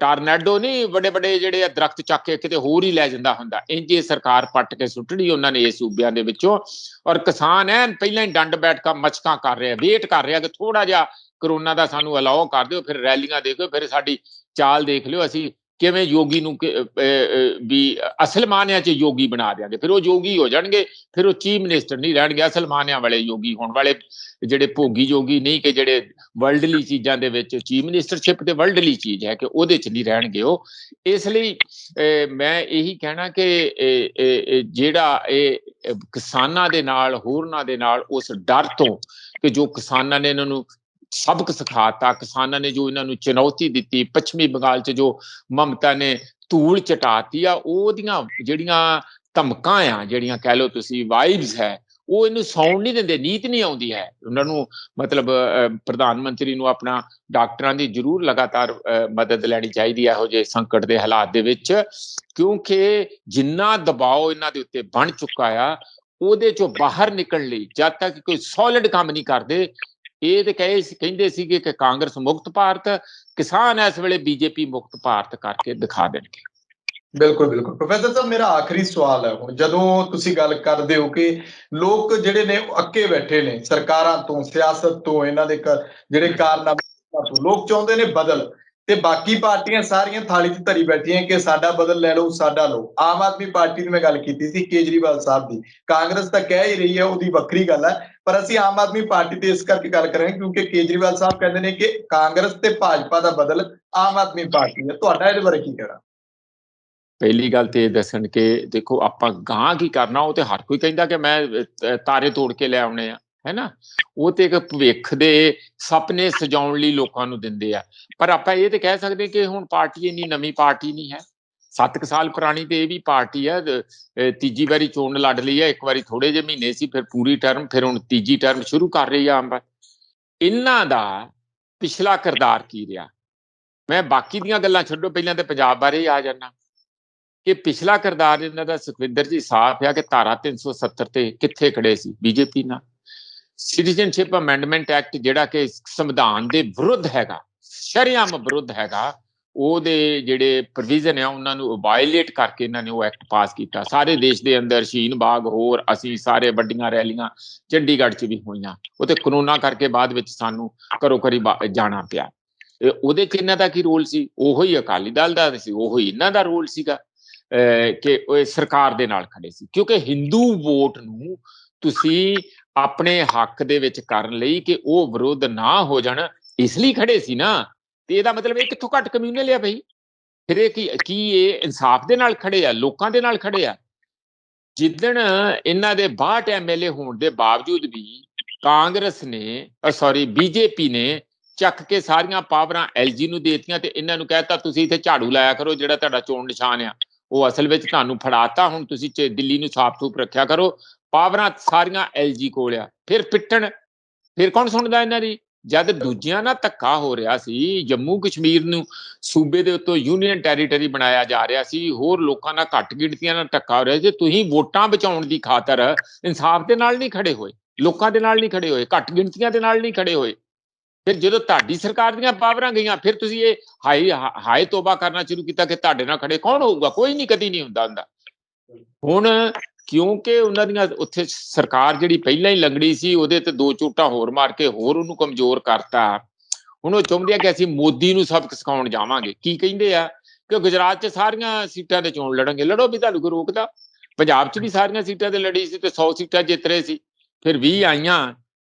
ਟਾਰਨੈਡੋ ਨਹੀਂ, ਵੱਡੇ ਵੱਡੇ ਜਿਹੜੇ ਦਰਖਤ ਚੱਕ ਕੇ ਕਿਤੇ ਹੋਰ ਹੀ ਲੈ ਜਾਂਦਾ ਹੁੰਦਾ, ਇੰਜ ਇਹ ਸਰਕਾਰ ਪੱਟ ਕੇ ਸੁੱਟਣੀ ਉਹਨਾਂ ਨੇ ਇਸ ਸੂਬਿਆਂ ਦੇ ਵਿੱਚੋਂ। ਔਰ ਕਿਸਾਨ ਐਨ ਪਹਿਲਾਂ ਹੀ ਡੰਡ ਬੈਠਕਾਂ ਮਚਕਾਂ ਕਰ ਰਿਹਾ, ਵੇਟ ਕਰ ਰਿਹਾ ਕਿ ਥੋੜਾ ਜਿਹਾ ਕਰੋਨਾ ਦਾ ਸਾਨੂੰ ਅਲਾਓ ਕਰ ਦਿਓ, ਫਿਰ ਰੈਲੀਆਂ ਦੇਖਿਓ, ਫਿਰ ਸਾਡੀ ਚਾਲ ਦੇਖ ਲਿਓ, ਅਸੀਂ ਕਿਵੇਂ ਯੋਗੀ ਨੂੰ ਵੀ ਅਸਲ ਮਾਨਿਆਂ 'ਚ ਯੋਗੀ ਬਣਾ ਦਿਆਂਗੇ। ਫਿਰ ਉਹ ਯੋਗੀ ਹੋ ਜਾਣਗੇ, ਫਿਰ ਉਹ ਚੀਫ ਮਿਨਿਸਟਰ ਨਹੀਂ ਰਹਿਣਗੇ, ਅਸਲ ਮਾਨਿਆਂ ਵਾਲੇ ਯੋਗੀ ਹੋਣ ਵਾਲੇ, ਜਿਹੜੇ ਭੋਗੀ ਯੋਗੀ ਨਹੀਂ ਕਿ ਜਿਹੜੇ ਵਰਲਡਲੀ ਚੀਜ਼ਾਂ ਦੇ ਵਿੱਚ, ਚੀਫ ਮਿਨਿਸਟਰਸ਼ਿਪ ਤੇ ਵਰਲਡਲੀ ਚੀਜ਼ ਹੈ ਕਿ ਉਹਦੇ 'ਚ ਨਹੀਂ ਰਹਿਣਗੇ ਉਹ। ਇਸ ਲਈ ਮੈਂ ਇਹੀ ਕਹਿਣਾ ਕਿ ਜਿਹੜਾ ਇਹ ਕਿਸਾਨਾਂ ਦੇ ਨਾਲ, ਹੋਰਨਾਂ ਦੇ ਨਾਲ ਉਸ ਡਰ ਤੋਂ ਕਿ ਜੋ ਕਿਸਾਨਾਂ ਨੇ ਇਹਨਾਂ ਨੂੰ ਸਬਕ ਸਿਖਾਤਾ, ਕਿਸਾਨਾਂ ਨੇ ਜੋ ਇਹਨਾਂ ਨੂੰ ਚੁਣੌਤੀ ਦਿੱਤੀ, ਪੱਛਮੀ ਬੰਗਾਲ 'ਚ ਜੋ ਮਮਤਾ ਨੇ ਧੂਲ ਚਟਾਤੀ ਆ, ਉਹਦੀਆਂ ਜਿਹੜੀਆਂ ਧਮਕਾਂ ਆ, ਜਿਹੜੀਆਂ ਕਹਿ ਲਓ ਤੁਸੀਂ ਵਾਈਬਸ ਹੈ, ਉਹ ਇਹਨੂੰ ਸੌਣ ਨਹੀਂ ਦਿੰਦੇ, ਨੀਤ ਨਹੀਂ ਆਉਂਦੀ ਹੈ ਉਹਨਾਂ ਨੂੰ। ਮਤਲਬ ਪ੍ਰਧਾਨ ਮੰਤਰੀ ਨੂੰ ਆਪਣਾ ਡਾਕਟਰਾਂ ਦੀ ਜ਼ਰੂਰ ਲਗਾਤਾਰ ਮਦਦ ਲੈਣੀ ਚਾਹੀਦੀ ਹੈ ਇਹੋ ਜਿਹੇ ਸੰਕਟ ਦੇ ਹਾਲਾਤ ਦੇ ਵਿੱਚ, ਕਿਉਂਕਿ ਜਿੰਨਾ ਦਬਾਅ ਇਹਨਾਂ ਦੇ ਉੱਤੇ ਬਣ ਚੁੱਕਾ ਆ, ਉਹਦੇ 'ਚੋਂ ਬਾਹਰ ਨਿਕਲਣ ਲਈ ਜਦ ਤੱਕ ਕੋਈ ਸੋਲਿਡ ਕੰਮ ਨਹੀਂ ਕਰਦੇ। ਇਹ ਤੇ ਕਹਿੰਦੇ ਸੀਗੇ ਕਿ ਕਾਂਗਰਸ ਮੁਕਤ ਭਾਰਤ, ਕਿਸਾਨ ਇਸ ਵੇਲੇ ਬੀਜੇਪੀ ਮੁਕਤ ਭਾਰਤ ਕਰਕੇ ਦਿਖਾ ਦੇਣਗੇ। ਬਿਲਕੁਲ ਬਿਲਕੁਲ। ਪ੍ਰੋਫੈਸਰ ਸਾਹਿਬ, ਮੇਰਾ ਆਖਰੀ ਸਵਾਲ ਹੈ, ਹੁਣ ਜਦੋਂ ਤੁਸੀਂ ਗੱਲ ਕਰਦੇ ਹੋ ਕਿ ਲੋਕ ਜਿਹੜੇ ਨੇ ਅੱਕੇ ਬੈਠੇ ਨੇ ਸਰਕਾਰਾਂ ਤੋਂ, ਸਿਆਸਤ ਤੋਂ, ਇਹਨਾਂ ਦੇ ਜਿਹੜੇ ਕਾਰਨਾਮੇ ਤੋਂ, ਲੋਕ ਚਾਹੁੰਦੇ ਨੇ ਬਦਲ, ਤੇ ਬਾਕੀ ਪਾਰਟੀਆਂ ਸਾਰੀਆਂ ਥਾਲੀ 'ਚ ਧਰੀ ਬੈਠੀਆਂ ਕਿ ਸਾਡਾ ਬਦਲ ਲੈ ਲਓ, ਸਾਡਾ ਲਓ। ਆਮ ਆਦਮੀ ਪਾਰਟੀ ਦੀ ਮੈਂ ਗੱਲ ਕੀਤੀ ਸੀ, ਕੇਜਰੀਵਾਲ ਸਾਹਿਬ ਦੀ, ਕਾਂਗਰਸ ਤਾਂ ਕਹਿ ਹੀ ਰਹੀ ਹੈ, ਉਹਦੀ ਵੱਖਰੀ ਗੱਲ ਹੈ, ਪਰ ਅਸੀਂ ਆਮ ਆਦਮੀ ਪਾਰਟੀ ਤੇ ਇਸ ਕਰਕੇ ਗੱਲ ਕਰਾਂਗੇ ਕਿਉਂਕਿ ਕੇਜਰੀਵਾਲ ਸਾਹਿਬ ਕਹਿੰਦੇ ਨੇ ਕਿ ਕਾਂਗਰਸ ਤੇ ਭਾਜਪਾ ਦਾ ਬਦਲ ਆਮ ਆਦਮੀ ਪਾਰਟੀ ਹੈ। ਤੁਹਾਡਾ ਇਹਦੇ ਬਾਰੇ ਕੀ ਕਹਿਣਾ? ਪਹਿਲੀ ਗੱਲ ਤੇ ਇਹ ਦੱਸਣ ਕਿ ਦੇਖੋ ਆਪਾਂ ਗਾਂ ਕੀ ਕਰਨਾ, ਉਹ ਤੇ ਹਰ ਕੋਈ ਕਹਿੰਦਾ ਕਿ ਮੈਂ ਤਾਰੇ ਤੋੜ ਕੇ ਲੈ ਆਉਣੇ ਆ, ਹੈ ਨਾ। ਉਹ ਤੇ ਇੱਕ ਭਵਿੱਖ ਦੇ ਸੁਪਨੇ ਸਜਾਉਣ ਲਈ ਲੋਕਾਂ ਨੂੰ ਦਿੰਦੇ ਆ, ਪਰ ਆਪਾਂ ਇਹ ਤੇ ਕਹਿ ਸਕਦੇ ਕਿ ਹੁਣ ਪਾਰਟੀ ਇੰਨੀ ਨਵੀਂ ਪਾਰਟੀ ਨਹੀਂ ਹੈ, 7 ਸਾਲ ਪੁਰਾਣੀ ਤੇ ਇਹ ਵੀ ਪਾਰਟੀ ਹੈ। ਤੀਜੀ ਵਾਰੀ ਚੋਣ ਲੜ ਲਈ ਹੈ, ਇੱਕ ਵਾਰੀ ਥੋੜੇ ਜਿਹੇ ਮਹੀਨੇ ਸੀ, ਫਿਰ ਪੂਰੀ ਟਰਮ, ਫਿਰ ਹੁਣ ਤੀਜੀ ਟਰਮ ਸ਼ੁਰੂ ਕਰ ਰਹੀ ਆ ਆਮ। ਇਹਨਾਂ ਦਾ ਪਿਛਲਾ ਕਿਰਦਾਰ ਕੀ ਰਿਹਾ? ਮੈਂ ਬਾਕੀ ਦੀਆਂ ਗੱਲਾਂ ਛੱਡੋ, ਪਹਿਲਾਂ ਤੇ ਪੰਜਾਬ ਬਾਰੇ ਹੀ ਆ ਜਾਣਾ ਕਿ ਪਿਛਲਾ ਕਿਰਦਾਰ ਇਹਨਾਂ ਦਾ ਸੁਖਵਿੰਦਰ ਜੀ ਸਾਫ਼ ਆ ਕਿ ਧਾਰਾ 370 ਤੇ ਕਿੱਥੇ ਖੜੇ ਸੀ ਬੀਜੇਪੀ ਨਾਲ। ਸਿਟੀਜ਼ਨਸ਼ਿਪ ਅਮੈਂਡਮੈਂਟ ਐਕਟ ਜਿਹੜਾ ਕਿ ਸੰਵਿਧਾਨ ਦੇ ਵਿਰੁੱਧ ਹੈਗਾ, ਸ਼ਰੇਆਮ ਵਿਰੁੱਧ ਹੈਗਾ, ਉਹਦੇ ਜਿਹੜੇ ਪ੍ਰੋਵੀਜ਼ਨ ਆ ਉਹਨਾਂ ਨੂੰ ਵਾਇਲੇਟ ਕਰਕੇ ਇਹਨਾਂ ਨੇ ਉਹ ਐਕਟ ਪਾਸ ਕੀਤਾ। ਸਾਰੇ ਦੇਸ਼ ਦੇ ਅੰਦਰ ਸ਼ਹੀਨ ਬਾਗ, ਹੋਰ ਅਸੀਂ ਸਾਰੇ ਵੱਡੀਆਂ ਰੈਲੀਆਂ ਚੰਡੀਗੜ੍ਹ 'ਚ ਵੀ ਹੋਈਆਂ। ਉਹ ਤੇ ਕਰੋਨਾ ਕਰਕੇ ਬਾਅਦ ਵਿੱਚ ਸਾਨੂੰ ਘਰੋ ਘਰੀ ਜਾਣਾ ਪਿਆ। ਉਹਦੇ 'ਚ ਇਹਨਾਂ ਦਾ ਕੀ ਰੋਲ ਸੀ? ਉਹੋ ਹੀ ਅਕਾਲੀ ਦਲ ਦਾ ਸੀ, ਉਹੋ ਹੀ ਇਹਨਾਂ ਦਾ ਰੋਲ ਸੀਗਾ ਕਿ ਉਹ ਸਰਕਾਰ ਦੇ ਨਾਲ ਖੜੇ ਸੀ। ਕਿਉਂਕਿ ਹਿੰਦੂ ਵੋਟ ਨੂੰ ਤੁਸੀਂ ਆਪਣੇ ਹੱਕ ਦੇ ਵਿੱਚ ਕਰਨ ਲਈ ਕਿ ਉਹ ਵਿਰੋਧ ਨਾ ਹੋ ਜਾਣ, ਇਸ ਲਈ ਖੜੇ ਸੀ ਨਾ। ਤੇ ਇਹਦਾ ਮਤਲਬ ਇਹ ਕਿੱਥੋਂ ਘੱਟ ਕਮਿਊਨਲ ਆ ਬਈ? ਫਿਰ ਇਹ ਕੀ ਇਹ ਇਨਸਾਫ ਦੇ ਨਾਲ ਖੜੇ ਆ, ਲੋਕਾਂ ਦੇ ਨਾਲ ਖੜੇ ਆ? ਜਿੱਦਣ ਇਹਨਾਂ ਦੇ 62 ਐਮਐਲਏ ਹੋਣ ਦੇ ਬਾਵਜੂਦ ਵੀ ਕਾਂਗਰਸ ਨੇ ਬੀਜੇਪੀ ਨੇ ਚੱਕ ਕੇ ਸਾਰੀਆਂ ਪਾਵਰਾਂ ਐਲਜੀ ਨੂੰ ਦੇਤੀਆਂ ਤੇ ਇਹਨਾਂ ਨੂੰ ਕਹਿਤਾ ਤੁਸੀਂ ਇੱਥੇ ਝਾੜੂ ਲਾਇਆ ਕਰੋ, ਜਿਹੜਾ ਤੁਹਾਡਾ ਚੋਣ ਨਿਸ਼ਾਨ ਆ ਉਹ ਅਸਲ ਵਿੱਚ ਤੁਹਾਨੂੰ ਫੜਾਤਾ, ਹੁਣ ਤੁਸੀਂ ਦਿੱਲੀ ਨੂੰ ਸਾਫ਼ ਸੂਫ ਰੱਖਿਆ ਕਰੋ, ਪਾਵਰਾਂ ਸਾਰੀਆਂ ਐਲਜੀ ਕੋਲ ਆ। ਫਿਰ ਪਿੱਟਣ, ਫਿਰ ਕੌਣ ਸੁਣਦਾ ਇਹਨਾਂ ਦੀ? ਜਦ ਦੂਜਿਆਂ ਨਾਲ ਧੱਕਾ ਹੋ ਰਿਹਾ ਸੀ, ਜੰਮੂ ਕਸ਼ਮੀਰ ਨੂੰ ਸੂਬੇ ਦੇ ਉੱਤੋਂ ਯੂਨੀਅਨ ਟੈਰੀਟਰੀ ਬਣਾਇਆ ਜਾ ਰਿਹਾ ਸੀ, ਹੋਰ ਲੋਕਾਂ ਨਾਲ ਘੱਟ ਗਿਣਤੀਆਂ ਨਾਲ ਧੱਕਾ ਹੋ ਰਿਹਾ ਸੀ, ਤੁਸੀਂ ਵੋਟਾਂ ਬਚਾਉਣ ਦੀ ਖਾਤਰ ਇਨਸਾਫ ਦੇ ਨਾਲ ਨਹੀਂ ਖੜੇ ਹੋਏ, ਲੋਕਾਂ ਦੇ ਨਾਲ ਨਹੀਂ ਖੜੇ ਹੋਏ, ਘੱਟ ਗਿਣਤੀਆਂ ਦੇ ਨਾਲ ਨਹੀਂ ਖੜੇ ਹੋਏ। ਫਿਰ ਜਦੋਂ ਤੁਹਾਡੀ ਸਰਕਾਰ ਦੀਆਂ ਪਾਵਰਾਂ ਗਈਆਂ, ਫਿਰ ਤੁਸੀਂ ਇਹ ਹਾਏ ਤੋਬਾ ਕਰਨਾ ਸ਼ੁਰੂ ਕੀਤਾ ਕਿ ਤੁਹਾਡੇ ਨਾਲ ਖੜੇ ਕੌਣ ਹੋਊਗਾ? ਕੋਈ ਨਹੀਂ, ਕਦੀ ਨਹੀਂ ਹੁੰਦਾ। ਹੁਣ ਕਿਉਂਕਿ ਉਹਨਾਂ ਦੀਆਂ ਉੱਥੇ ਸਰਕਾਰ ਜਿਹੜੀ ਪਹਿਲਾਂ ਹੀ ਲੰਗੜੀ ਸੀ, ਉਹਦੇ ਤੇ ਦੋ ਝੋਟਾਂ ਹੋਰ ਮਾਰ ਕੇ ਹੋਰ ਉਹਨੂੰ ਕਮਜ਼ੋਰ ਕਰਤਾ। ਹੁਣ ਉਹ ਚਾਹੁੰਦੇ ਆ ਕਿ ਅਸੀਂ ਮੋਦੀ ਨੂੰ ਸਬਕ ਸਿਖਾਉਣ ਜਾਵਾਂਗੇ। ਕੀ ਕਹਿੰਦੇ ਆ ਕਿ ਗੁਜਰਾਤ 'ਚ ਸਾਰੀਆਂ ਸੀਟਾਂ ਤੇ ਚੋਣ ਲੜਾਂਗੇ। ਲੜੋ ਵੀ, ਤੁਹਾਨੂੰ ਕੋਈ ਰੋਕਦਾ? ਪੰਜਾਬ 'ਚ ਵੀ ਸਾਰੀਆਂ ਸੀਟਾਂ ਤੇ ਲੜੀ ਸੀ ਤੇ 100 ਸੀਟਾਂ ਜਿੱਤ ਰਹੇ ਸੀ। ਫਿਰ 20 ਆਈਆਂ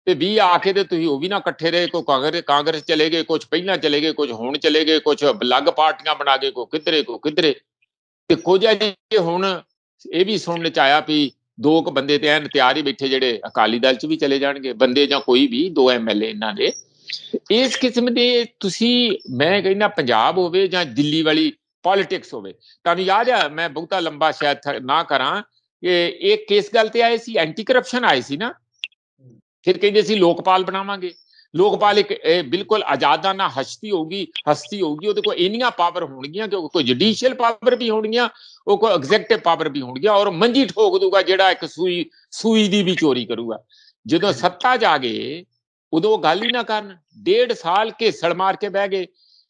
ਤੇ 20 ਆ ਕੇ ਤੇ ਤੁਸੀਂ ਉਹ ਵੀ ਨਾ ਇਕੱਠੇ ਰਹੇ। ਕੋਈ ਕਾਂਗਰਸ ਚਲੇ ਗਏ, ਕੁਝ ਪਹਿਲਾਂ ਚਲੇ ਗਏ, ਕੁਝ ਹੁਣ ਚਲੇ ਗਏ, ਕੁਝ ਅਲੱਗ ਪਾਰਟੀਆਂ ਬਣਾ ਕੇ ਕੋਈ ਕਿੱਧਰੇ ਤੇ ਕੁਝ ਹੁਣ ਇਹ ਵੀ ਸੁਣਨ 'ਚ ਆਇਆ ਵੀ 2 ਬੰਦੇ ਤੇ ਐਨ ਤਿਆਰ ਹੀ ਬੈਠੇ ਜਿਹੜੇ ਅਕਾਲੀ ਦਲ 'ਚ ਵੀ ਚਲੇ ਜਾਣਗੇ ਬੰਦੇ, ਜਾਂ ਕੋਈ ਵੀ 2 ਐਮਐਲਏ ਇਹਨਾਂ ਦੇ। ਇਸ ਕਿਸਮ ਦੇ ਤੁਸੀਂ, ਮੈਂ ਕਹਿੰਦਾ ਪੰਜਾਬ ਹੋਵੇ ਜਾਂ ਦਿੱਲੀ ਵਾਲੀ ਪੋਲਿਟਿਕਸ ਹੋਵੇ। ਤੁਹਾਨੂੰ ਯਾਦ ਆ, ਮੈਂ ਬਹੁਤਾ ਲੰਬਾ ਸ਼ਾਇਦ ਨਾ ਕਰਾਂ, ਕਿ ਇਹ ਕਿਸ ਗੱਲ ਤੇ ਆਏ ਸੀ? ਐਂਟੀ ਕਰਪਸ਼ਨ ਆਏ ਸੀ ਨਾ। ਫਿਰ ਕਹਿੰਦੇ ਸੀ ਲੋਕਪਾਲ ਬਣਾਵਾਂਗੇ। ਲੋਕਪਾਲ ਇੱਕ ਬਿਲਕੁਲ ਆਜ਼ਾਦਾਨਾ ਹਸਤੀ ਹੋਊਗੀ, ਉਹਦੇ ਕੋਲ ਇੰਨੀਆਂ ਪਾਵਰ ਹੋਣਗੀਆਂ ਕਿ ਕੋਈ ਜੁਡੀਸ਼ੀਅਲ ਪਾਵਰ ਵੀ ਹੋਣਗੀਆਂ, ਉਹ ਕੋਈ ਐਗਜ਼ੈਕਟਿਵ ਪਾਵਰ ਵੀ ਹੋਣਗੀਆਂ, ਔਰ ਮੰਜੀ ਠੋਕ ਦੂਗਾ ਜਿਹੜਾ ਇੱਕ ਸੂਈ ਦੀ ਵੀ ਚੋਰੀ ਕਰੂਗਾ। ਜਦੋਂ ਸੱਤਾ 'ਚ ਆ ਗਏ ਉਦੋਂ ਗੱਲ ਹੀ ਨਾ ਕਰਨ, 1.5 ਸਾਲ ਘੇਸਲ ਮਾਰ ਕੇ ਬਹਿ ਗਏ।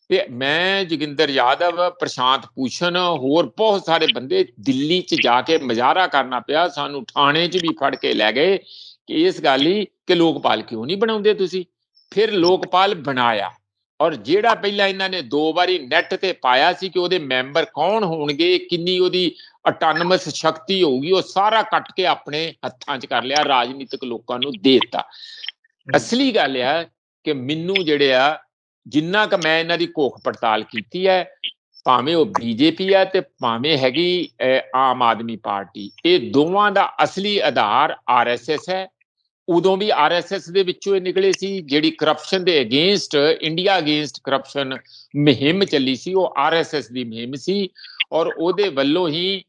ਤੇ ਮੈਂ, ਜੋਗਿੰਦਰ ਯਾਦਵ, ਪ੍ਰਸ਼ਾਂਤ ਭੂਸ਼ਣ, ਹੋਰ ਬਹੁਤ ਸਾਰੇ ਬੰਦੇ ਦਿੱਲੀ 'ਚ ਜਾ ਕੇ ਮੁਜ਼ਾਹਰਾ ਕਰਨਾ ਪਿਆ। ਸਾਨੂੰ ਥਾਣੇ 'ਚ ਵੀ ਫੜ ਕੇ ਲੈ ਗਏ ਕਿ ਇਸ ਗੱਲ ਹੀ ਕਿ ਲੋਕਪਾਲ ਕਿਉਂ ਨਹੀਂ ਬਣਾਉਂਦੇ ਤੁਸੀਂ? ਫਿਰ ਲੋਕਪਾਲ ਬਣਾਇਆ, ਔਰ ਜਿਹੜਾ ਪਹਿਲਾਂ ਇਹਨਾਂ ਨੇ 2 ਵਾਰੀ ਨੈਟ ਤੇ ਪਾਇਆ ਸੀ ਕਿ ਉਹਦੇ ਮੈਂਬਰ ਕੌਣ ਹੋਣਗੇ, ਕਿੰਨੀ ਉਹਦੀ ਆਟੋਨਮਸ ਸ਼ਕਤੀ ਹੋਊਗੀ, ਉਹ ਸਾਰਾ ਕੱਟ ਕੇ ਆਪਣੇ ਹੱਥਾਂ 'ਚ ਕਰ ਲਿਆ, ਰਾਜਨੀਤਿਕ ਲੋਕਾਂ ਨੂੰ ਦੇ ਦਿੱਤਾ। ਅਸਲੀ ਗੱਲ ਆ ਕਿ ਮੈਨੂੰ ਜਿਹੜੇ ਆ, ਜਿੰਨਾ ਕੁ ਮੈਂ ਇਹਨਾਂ ਦੀ ਘੋਖ ਪੜਤਾਲ ਕੀਤੀ ਹੈ, ਭਾਵੇਂ ਉਹ ਬੀਜੇਪੀ ਆ ਤੇ ਭਾਵੇਂ ਹੈਗੀ ਆਮ ਆਦਮੀ ਪਾਰਟੀ, ਇਹ ਦੋਵਾਂ ਦਾ ਅਸਲੀ ਆਧਾਰ ਆਰਐਸਐਸ ਹੈ। ਉਦੋਂ ਵੀ ਆਰਐਸਐਸ ਦੇ ਵਿੱਚੋਂ ਇਹ ਨਿਕਲੇ ਸੀ। ਜਿਹੜੀ ਕਰਪਸ਼ਨ ਦੇ ਅਗੇਂਸਟ, ਇੰਡੀਆ ਅਗੇਂਸਟ ਕਰਪਸ਼ਨ ਮੁਹਿੰਮ ਚੱਲੀ ਸੀ, ਉਹ ਆਰਐਸਐਸ ਦੀ ਮੁਹਿੰਮ ਸੀ। ਔਰ ਉਹਦੇ ਵੱਲੋਂ ਹੀ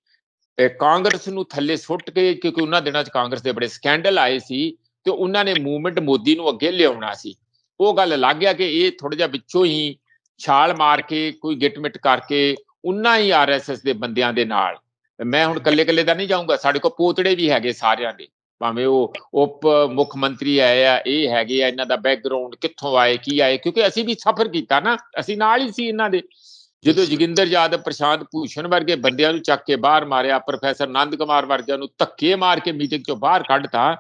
ਕਾਂਗਰਸ ਨੂੰ ਥੱਲੇ ਸੁੱਟ ਕੇ, ਕਿਉਂਕਿ ਉਹਨਾਂ ਦਿਨਾਂ 'ਚ ਕਾਂਗਰਸ ਦੇ ਬੜੇ ਸਕੈਂਡਲ ਆਏ ਸੀ ਤੇ ਉਹਨਾਂ ਨੇ ਮੂਵਮੈਂਟ ਮੋਦੀ ਨੂੰ ਅੱਗੇ ਲਿਆਉਣਾ ਸੀ। ਉਹ ਗੱਲ ਲੱਗ ਗਿਆ ਕਿ ਇਹ ਥੋੜਾ ਜਿਹਾ ਵਿੱਚੋਂ ਹੀ ਛਾਲ ਮਾਰ ਕੇ, ਕੋਈ ਗਿਟਮਿਟ ਕਰਕੇ, ਉਹਨਾਂ ਹੀ ਆਰਐਸਐਸ ਦੇ ਬੰਦਿਆਂ ਦੇ ਨਾਲ। ਮੈਂ ਹੁਣ ਕੱਲੇ ਦਾ ਨਹੀਂ ਜਾਊਂਗਾ, ਸਾਡੇ ਕੋਲ ਪੋਤੜੇ ਵੀ ਹੈਗੇ ਸਾਰਿਆਂ ਦੇ, ਭਾਵੇਂ ਉਹ ਉਪ ਮੁੱਖ ਮੰਤਰੀ ਆਏ ਆ, ਇਹ ਹੈਗੇ ਆ, ਇਹਨਾਂ ਦਾ ਬੈਕਗਰਾਉਂਡ ਕਿੱਥੋਂ ਆਏ, ਕੀ ਆਏ, ਕਿਉਂਕਿ ਅਸੀਂ ਵੀ ਸਫਰ ਕੀਤਾ ਨਾ, ਅਸੀਂ ਨਾਲ ਹੀ ਸੀ ਇਹਨਾਂ ਦੇ। ਜਦੋਂ ਜੋਗਿੰਦਰ ਯਾਦਵ, ਪ੍ਰਸ਼ਾਂਤ ਭੂਸ਼ਣ ਵਰਗੇ ਬੰਦਿਆਂ ਨੂੰ ਚੱਕ ਕੇ ਬਾਹਰ ਮਾਰਿਆ, ਪ੍ਰੋਫੈਸਰ ਆਨੰਦ ਕੁਮਾਰ ਵਰਗਿਆਂ ਨੂੰ ਧੱਕੇ ਮਾਰ ਕੇ ਮੀਟਿੰਗ 'ਚੋਂ ਬਾਹਰ ਕੱਢਤਾ,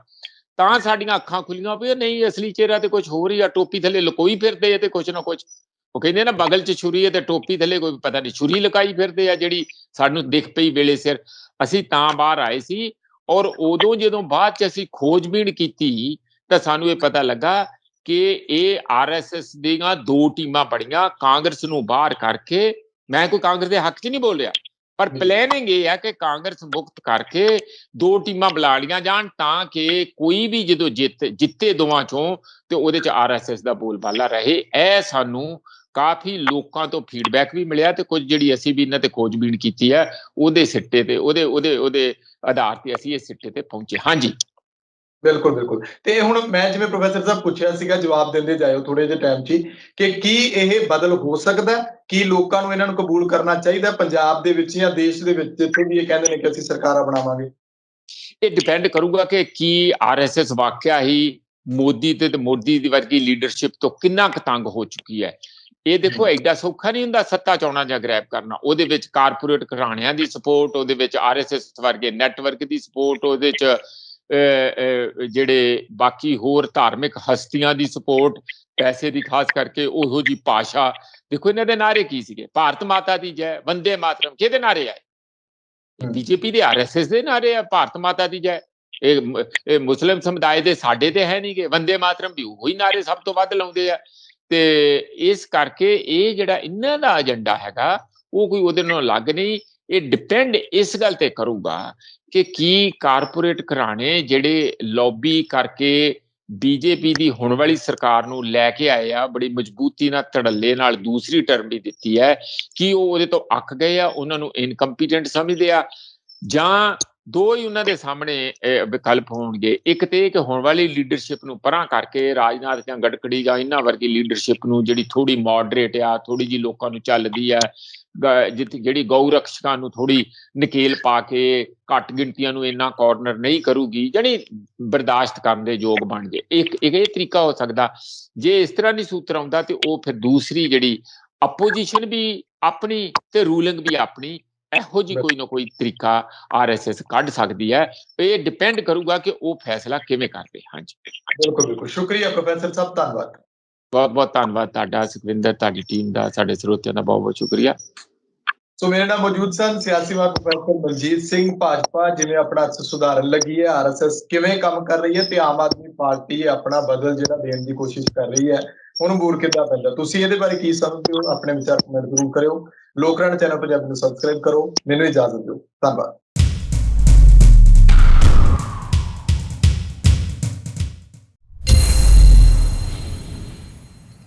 ਤਾਂ ਸਾਡੀਆਂ ਅੱਖਾਂ ਖੁੱਲੀਆਂ ਵੀ ਨਹੀਂ, ਅਸਲੀ ਚਿਹਰਾ ਤੇ ਕੁਝ ਹੋਰ ਹੀ ਆ, ਟੋਪੀ ਥੱਲੇ ਲੁਕੋਈ ਫਿਰਦੇ ਆ ਤੇ ਕੁਝ ਨਾ ਕੁਝ। ਉਹ ਕਹਿੰਦੇ ਨਾ, ਬਗਲ 'ਚ ਛੁਰੀ ਹੈ ਤੇ ਟੋਪੀ ਥੱਲੇ ਕੋਈ ਪਤਾ ਨਹੀਂ ਛੁਰੀ ਲੁਕਾਈ ਫਿਰਦੇ ਆ, ਜਿਹੜੀ ਸਾਨੂੰ ਦਿਖ ਪਈ ਵੇਲੇ ਸਿਰ। ਅਸੀਂ ਤਾਂ ਬਾਹਰ ਆਏ ਸੀ। ਔਰ ਉਦੋਂ ਜਦੋਂ ਬਾਅਦ 'ਚ ਅਸੀਂ ਖੋਜਬੀਨ ਕੀਤੀ ਤਾਂ ਸਾਨੂੰ ਇਹ ਪਤਾ ਲੱਗਾ ਕਿ ਇਹ ਆਰਐਸਐਸ ਦੀਆਂ 2 ਟੀਮਾਂ ਬਣੀਆਂ, ਕਾਂਗਰਸ ਨੂੰ ਬਾਹਰ ਕਰਕੇ। ਮੈਂ ਕੋਈ ਕਾਂਗਰਸ ਦੇ ਹੱਕ 'ਚ ਨਹੀਂ ਬੋਲ ਰਿਹਾ, ਪਰ ਪਲੈਨਿੰਗ ਇਹ ਹੈ ਕਿ ਕਾਂਗਰਸ ਮੁਕਤ ਕਰਕੇ 2 ਟੀਮਾਂ ਬੁਲਾ ਲਈਆਂ ਜਾਣ, ਤਾਂ ਕਿ ਕੋਈ ਵੀ ਜਦੋਂ ਜਿੱਤੇ ਦੋਵਾਂ 'ਚੋਂ ਤੇ ਉਹਦੇ 'ਚ ਆਰਐਸਐਸ ਦਾ ਬੋਲਬਾਲਾ ਰਹੇ। ਇਹ ਸਾਨੂੰ ਕਾਫੀ ਲੋਕਾਂ ਤੋਂ ਫੀਡਬੈਕ ਵੀ ਮਿਲਿਆ ਤੇ ਕੁਝ ਜਿਹੜੀ ਅਸੀਂ ਵੀ ਇਹਨਾਂ ਤੇ ਖੋਜਬੀਨ ਕੀਤੀ ਹੈ, ਉਹਦੇ ਸਿੱਟੇ ਤੇ, ਉਹਦੇ ਆਧਾਰ ਤੇ ਅਸੀਂ ਇਸ ਸਿੱਟੇ ਤੇ ਪਹੁੰਚੇ। ਹਾਂਜੀ। ਬਿਲਕੁਲ, ਬਿਲकुल ਤੇ ਹੁਣ ਮੈਂ ਜਿਵੇਂ ਪ੍ਰੋਫੈਸਰ ਸਾਹਿਬ ਪੁੱਛਿਆ ਸੀਗਾ, ਜਵਾਬ ਦਿੰਦੇ ਜਾਇਓ ਥੋੜੇ ਜਿਹੇ ਟਾਈਮ 'ਚ ਹੀ, ਕਿ ਕੀ ਇਹ ਬਦਲ ਹੋ ਸਕਦਾ ਹੈ? ਕੀ ਲੋਕਾਂ ਨੂੰ ਇਹਨਾਂ ਨੂੰ ਕਬੂਲ ਕਰਨਾ ਚਾਹੀਦਾ ਪੰਜਾਬ ਦੇ ਵਿੱਚ ਜਾਂ ਦੇਸ਼ ਦੇ ਵਿੱਚ, ਜਿੱਥੇ ਵੀ ਇਹ ਕਹਿੰਦੇ ਨੇ ਕਿ ਅਸੀਂ ਸਰਕਾਰਾਂ ਬਣਾਵਾਂਗੇ? ਇਹ ਡਿਪੈਂਡ ਕਰੂਗਾ ਕਿ ਕੀ ਆਰਐਸਐਸ ਵਾਕਿਆ ਹੀ ਮੋਦੀ ਤੇ ਮੋਦੀ ਦੀ ਵਰਗੀ ਲੀਡਰਸ਼ਿਪ ਤੋਂ ਕਿੰਨਾ ਕੁ ਤੰਗ ਹੋ ਚੁੱਕੀ ਹੈ। ਇਹ ਦੇਖੋ ਐਡਾ ਸੌਖਾ ਨਹੀਂ ਹੁੰਦਾ ਸੱਤਾ ਚਾਉਣਾ ਜਾਂ ਗ੍ਰੈਬ ਕਰਨਾ। ਉਹਦੇ ਵਿੱਚ ਕਾਰਪੋਰੇਟ ਘਰਾਣਿਆਂ ਦੀ ਸਪੋਰਟ, ਉਹਦੇ ਵਿੱਚ ਆਰਐਸਐਸ ਵਰਗੇ ਨੈਟਵਰਕ ਦੀ ਸਪੋਰਟ, ਉਹਦੇ 'ਚ ਜਿਹੜੇ ਬਾਕੀ ਹੋਰ ਧਾਰਮਿਕ ਹਸਤੀਆਂ ਦੀ ਸਪੋਰਟ, ਪੈਸੇ ਦੀ, ਖਾਸ ਕਰਕੇ ਉਹੋ ਜੀ ਭਾਸ਼ਾ। ਦੇਖੋ ਇਹਨਾਂ ਦੇ ਨਾਅਰੇ ਕੀ ਸੀਗੇ? ਭਾਰਤ ਮਾਤਾ ਦੀ ਜੈ, ਵੰਦੇ ਮਾਤਰਮ। ਕਿਹਦੇ ਨਾਅਰੇ ਆਏ? ਬੀਜੇਪੀ ਦੇ, ਆਰਐਸਐਸ ਦੇ ਨਾਅਰੇ ਆ ਭਾਰਤ ਮਾਤਾ ਦੀ ਜੈ। ਇਹ ਮੁਸਲਿਮ ਸਮੁਦਾਇ ਦੇ ਸਾਡੇ ਤੇ ਹੈ ਨਹੀਂ ਗੇ। ਵੰਦੇ ਮਾਤਰਮ ਵੀ ਉਹੀ ਨਾਅਰੇ ਸਭ ਤੋਂ ਵੱਧ ਲਾਉਂਦੇ ਆ। ਤੇ ਇਸ ਕਰਕੇ ਇਹ ਜਿਹੜਾ ਇਹਨਾਂ ਦਾ ਏਜੰਡਾ ਹੈਗਾ ਉਹ ਕੋਈ ਉਹਦੇ ਨਾਲ ਅਲੱਗ ਨਹੀਂ। ਇਹ ਡਿਪੈਂਡ ਇਸ ਗੱਲ ਤੇ ਕਰੂਗਾ ਕਿ ਕੀ ਕਾਰਪੋਰੇਟ ਘਰਾਣੇ ਜਿਹੜੇ ਲੌਬੀ ਕਰਕੇ ਬੀਜੇਪੀ ਦੀ ਹੁਣ ਵਾਲੀ ਸਰਕਾਰ ਨੂੰ ਲੈ ਕੇ ਆਏ ਆ, ਬੜੀ ਮਜ਼ਬੂਤੀ ਨਾਲ, ਧੜੱਲੇ ਨਾਲ ਦੂਸਰੀ ਟਰਮ ਵੀ ਦਿੱਤੀ ਹੈ, ਕੀ ਉਹ ਉਹਦੇ ਤੋਂ ਅੱਕ ਗਏ ਆ, ਉਹਨਾਂ ਨੂੰ ਇਨਕੰਪੀਟੈਂਟ ਸਮਝਦੇ ਆ, ਜਾਂ ਦੋ ਹੀ ਉਹਨਾਂ ਦੇ ਸਾਹਮਣੇ ਵਿਕਲਪ ਹੋਣਗੇ। ਇੱਕ ਤੇ ਕਿ ਹੁਣ ਵਾਲੀ ਲੀਡਰਸ਼ਿਪ ਨੂੰ ਪਰਾਂ ਕਰਕੇ ਰਾਜਨਾਥ ਜਾਂ ਗਡਕਰੀ ਜਾਂ ਇਹਨਾਂ ਵਰਗੀ ਲੀਡਰਸ਼ਿਪ ਨੂੰ, ਜਿਹੜੀ ਥੋੜੀ ਮੋਡਰੇਟ ਆ, ਥੋੜੀ ਜੀ ਲੋਕਾਂ ਨੂੰ ਚੱਲਦੀ ਆ, ਜਿਹੜੀ ਗਊ ਰਕਸ਼ਕਾਂ ਨੂੰ ਥੋੜੀ ਨਕੇਲ ਪਾ ਕੇ ਘੱਟ ਗਿਣਤੀਆਂ ਨੂੰ ਇੰਨਾ ਕਾਰਨਰ ਨਹੀਂ ਕਰੂਗੀ, ਜਾਨੀ ਬਰਦਾਸ਼ਤ ਕਰਨ ਦੇ ਯੋਗ ਬਣ ਜੇ। ਇੱਕ ਇਹ ਤਰੀਕਾ ਹੋ ਸਕਦਾ। ਜੇ ਇਸ ਤਰ੍ਹਾਂ ਦੀ ਸੂਤਰ ਆਉਂਦਾ ਤੇ ਉਹ ਫਿਰ ਦੂਸਰੀ ਜਿਹੜੀ ਆਪੋਜੀਸ਼ਨ ਵੀ ਆਪਣੀ ਤੇ ਰੂਲਿੰਗ ਵੀ ਆਪਣੀ, ਇਹੋ ਜੀ ਕੋਈ ਨਾ ਕੋਈ ਤਰੀਕਾ ਆਰਐਸਐਸ ਕੱਢ ਸਕਦੀ ਹੈ। ਇਹ ਡਿਪੈਂਡ ਕਰੂਗਾ ਕਿ ਉਹ ਫੈਸਲਾ ਕਿਵੇਂ ਕਰਦੇ। ਹਾਂਜੀ, ਬਿਲਕੁਲ, ਬਿਲकुल ਸ਼ੁਕਰੀਆ ਪ੍ਰੋਫੈਸਰ ਸਾਹਿਬ, ਧੰਨਵਾਦ। ਬਹੁਤ ਬਹੁਤ ਧੰਨਵਾਦ ਤੁਹਾਡਾ ਸੁਖਵਿੰਦਰ, ਤੁਹਾਡੀ ਟੀਮ ਦਾ, ਸਾਡੇ ਸਰੋਤਿਆਂ ਦਾ ਬਹੁਤ ਬਹੁਤ ਸ਼ੁਕਰੀਆ। ਸੋ ਮੇਰੇ ਨਾਲ ਮੌਜੂਦ ਸਨ ਸਿਆਸੀ ਮਾਹਰ ਪ੍ਰੋਫੈਸਰ ਮਨਜੀਤ ਸਿੰਘ। ਭਾਜਪਾ ਜਿਵੇਂ ਆਪਣਾ ਸੁਧਾਰਨ ਲੱਗੀ ਹੈ, ਆਰਐਸਐਸ ਕਿਵੇਂ ਕੰਮ ਕਰ ਰਹੀ ਹੈ, ਤੇ ਆਮ ਆਦਮੀ ਪਾਰਟੀ ਆਪਣਾ ਬਦਲ ਜਿਹੜਾ ਦੇਣ ਦੀ ਕੋਸ਼ਿਸ਼ ਕਰ ਰਹੀ ਹੈ, ਉਹਨੂੰ ਬੂਰ ਕਿੱਦਾਂ ਪੈਂਦਾ? ਤੁਸੀਂ ਇਹਦੇ ਬਾਰੇ ਕੀ ਸਮਝਦੇ ਹੋ? ਆਪਣੇ ਵਿਚਾਰ ਕਮੈਂਟ ਜ਼ਰੂਰ ਕਰਿਓ। ਲੋਕਰਾਣ ਚੈਨਲ ਪੰਜਾਬੀ ਨੂੰ ਸਬਸਕ੍ਰਾਈਬ ਕਰੋ। ਮੈਨੂੰ ਇਜਾਜ਼ਤ ਦਿਓ। ਧੰਨਵਾਦ।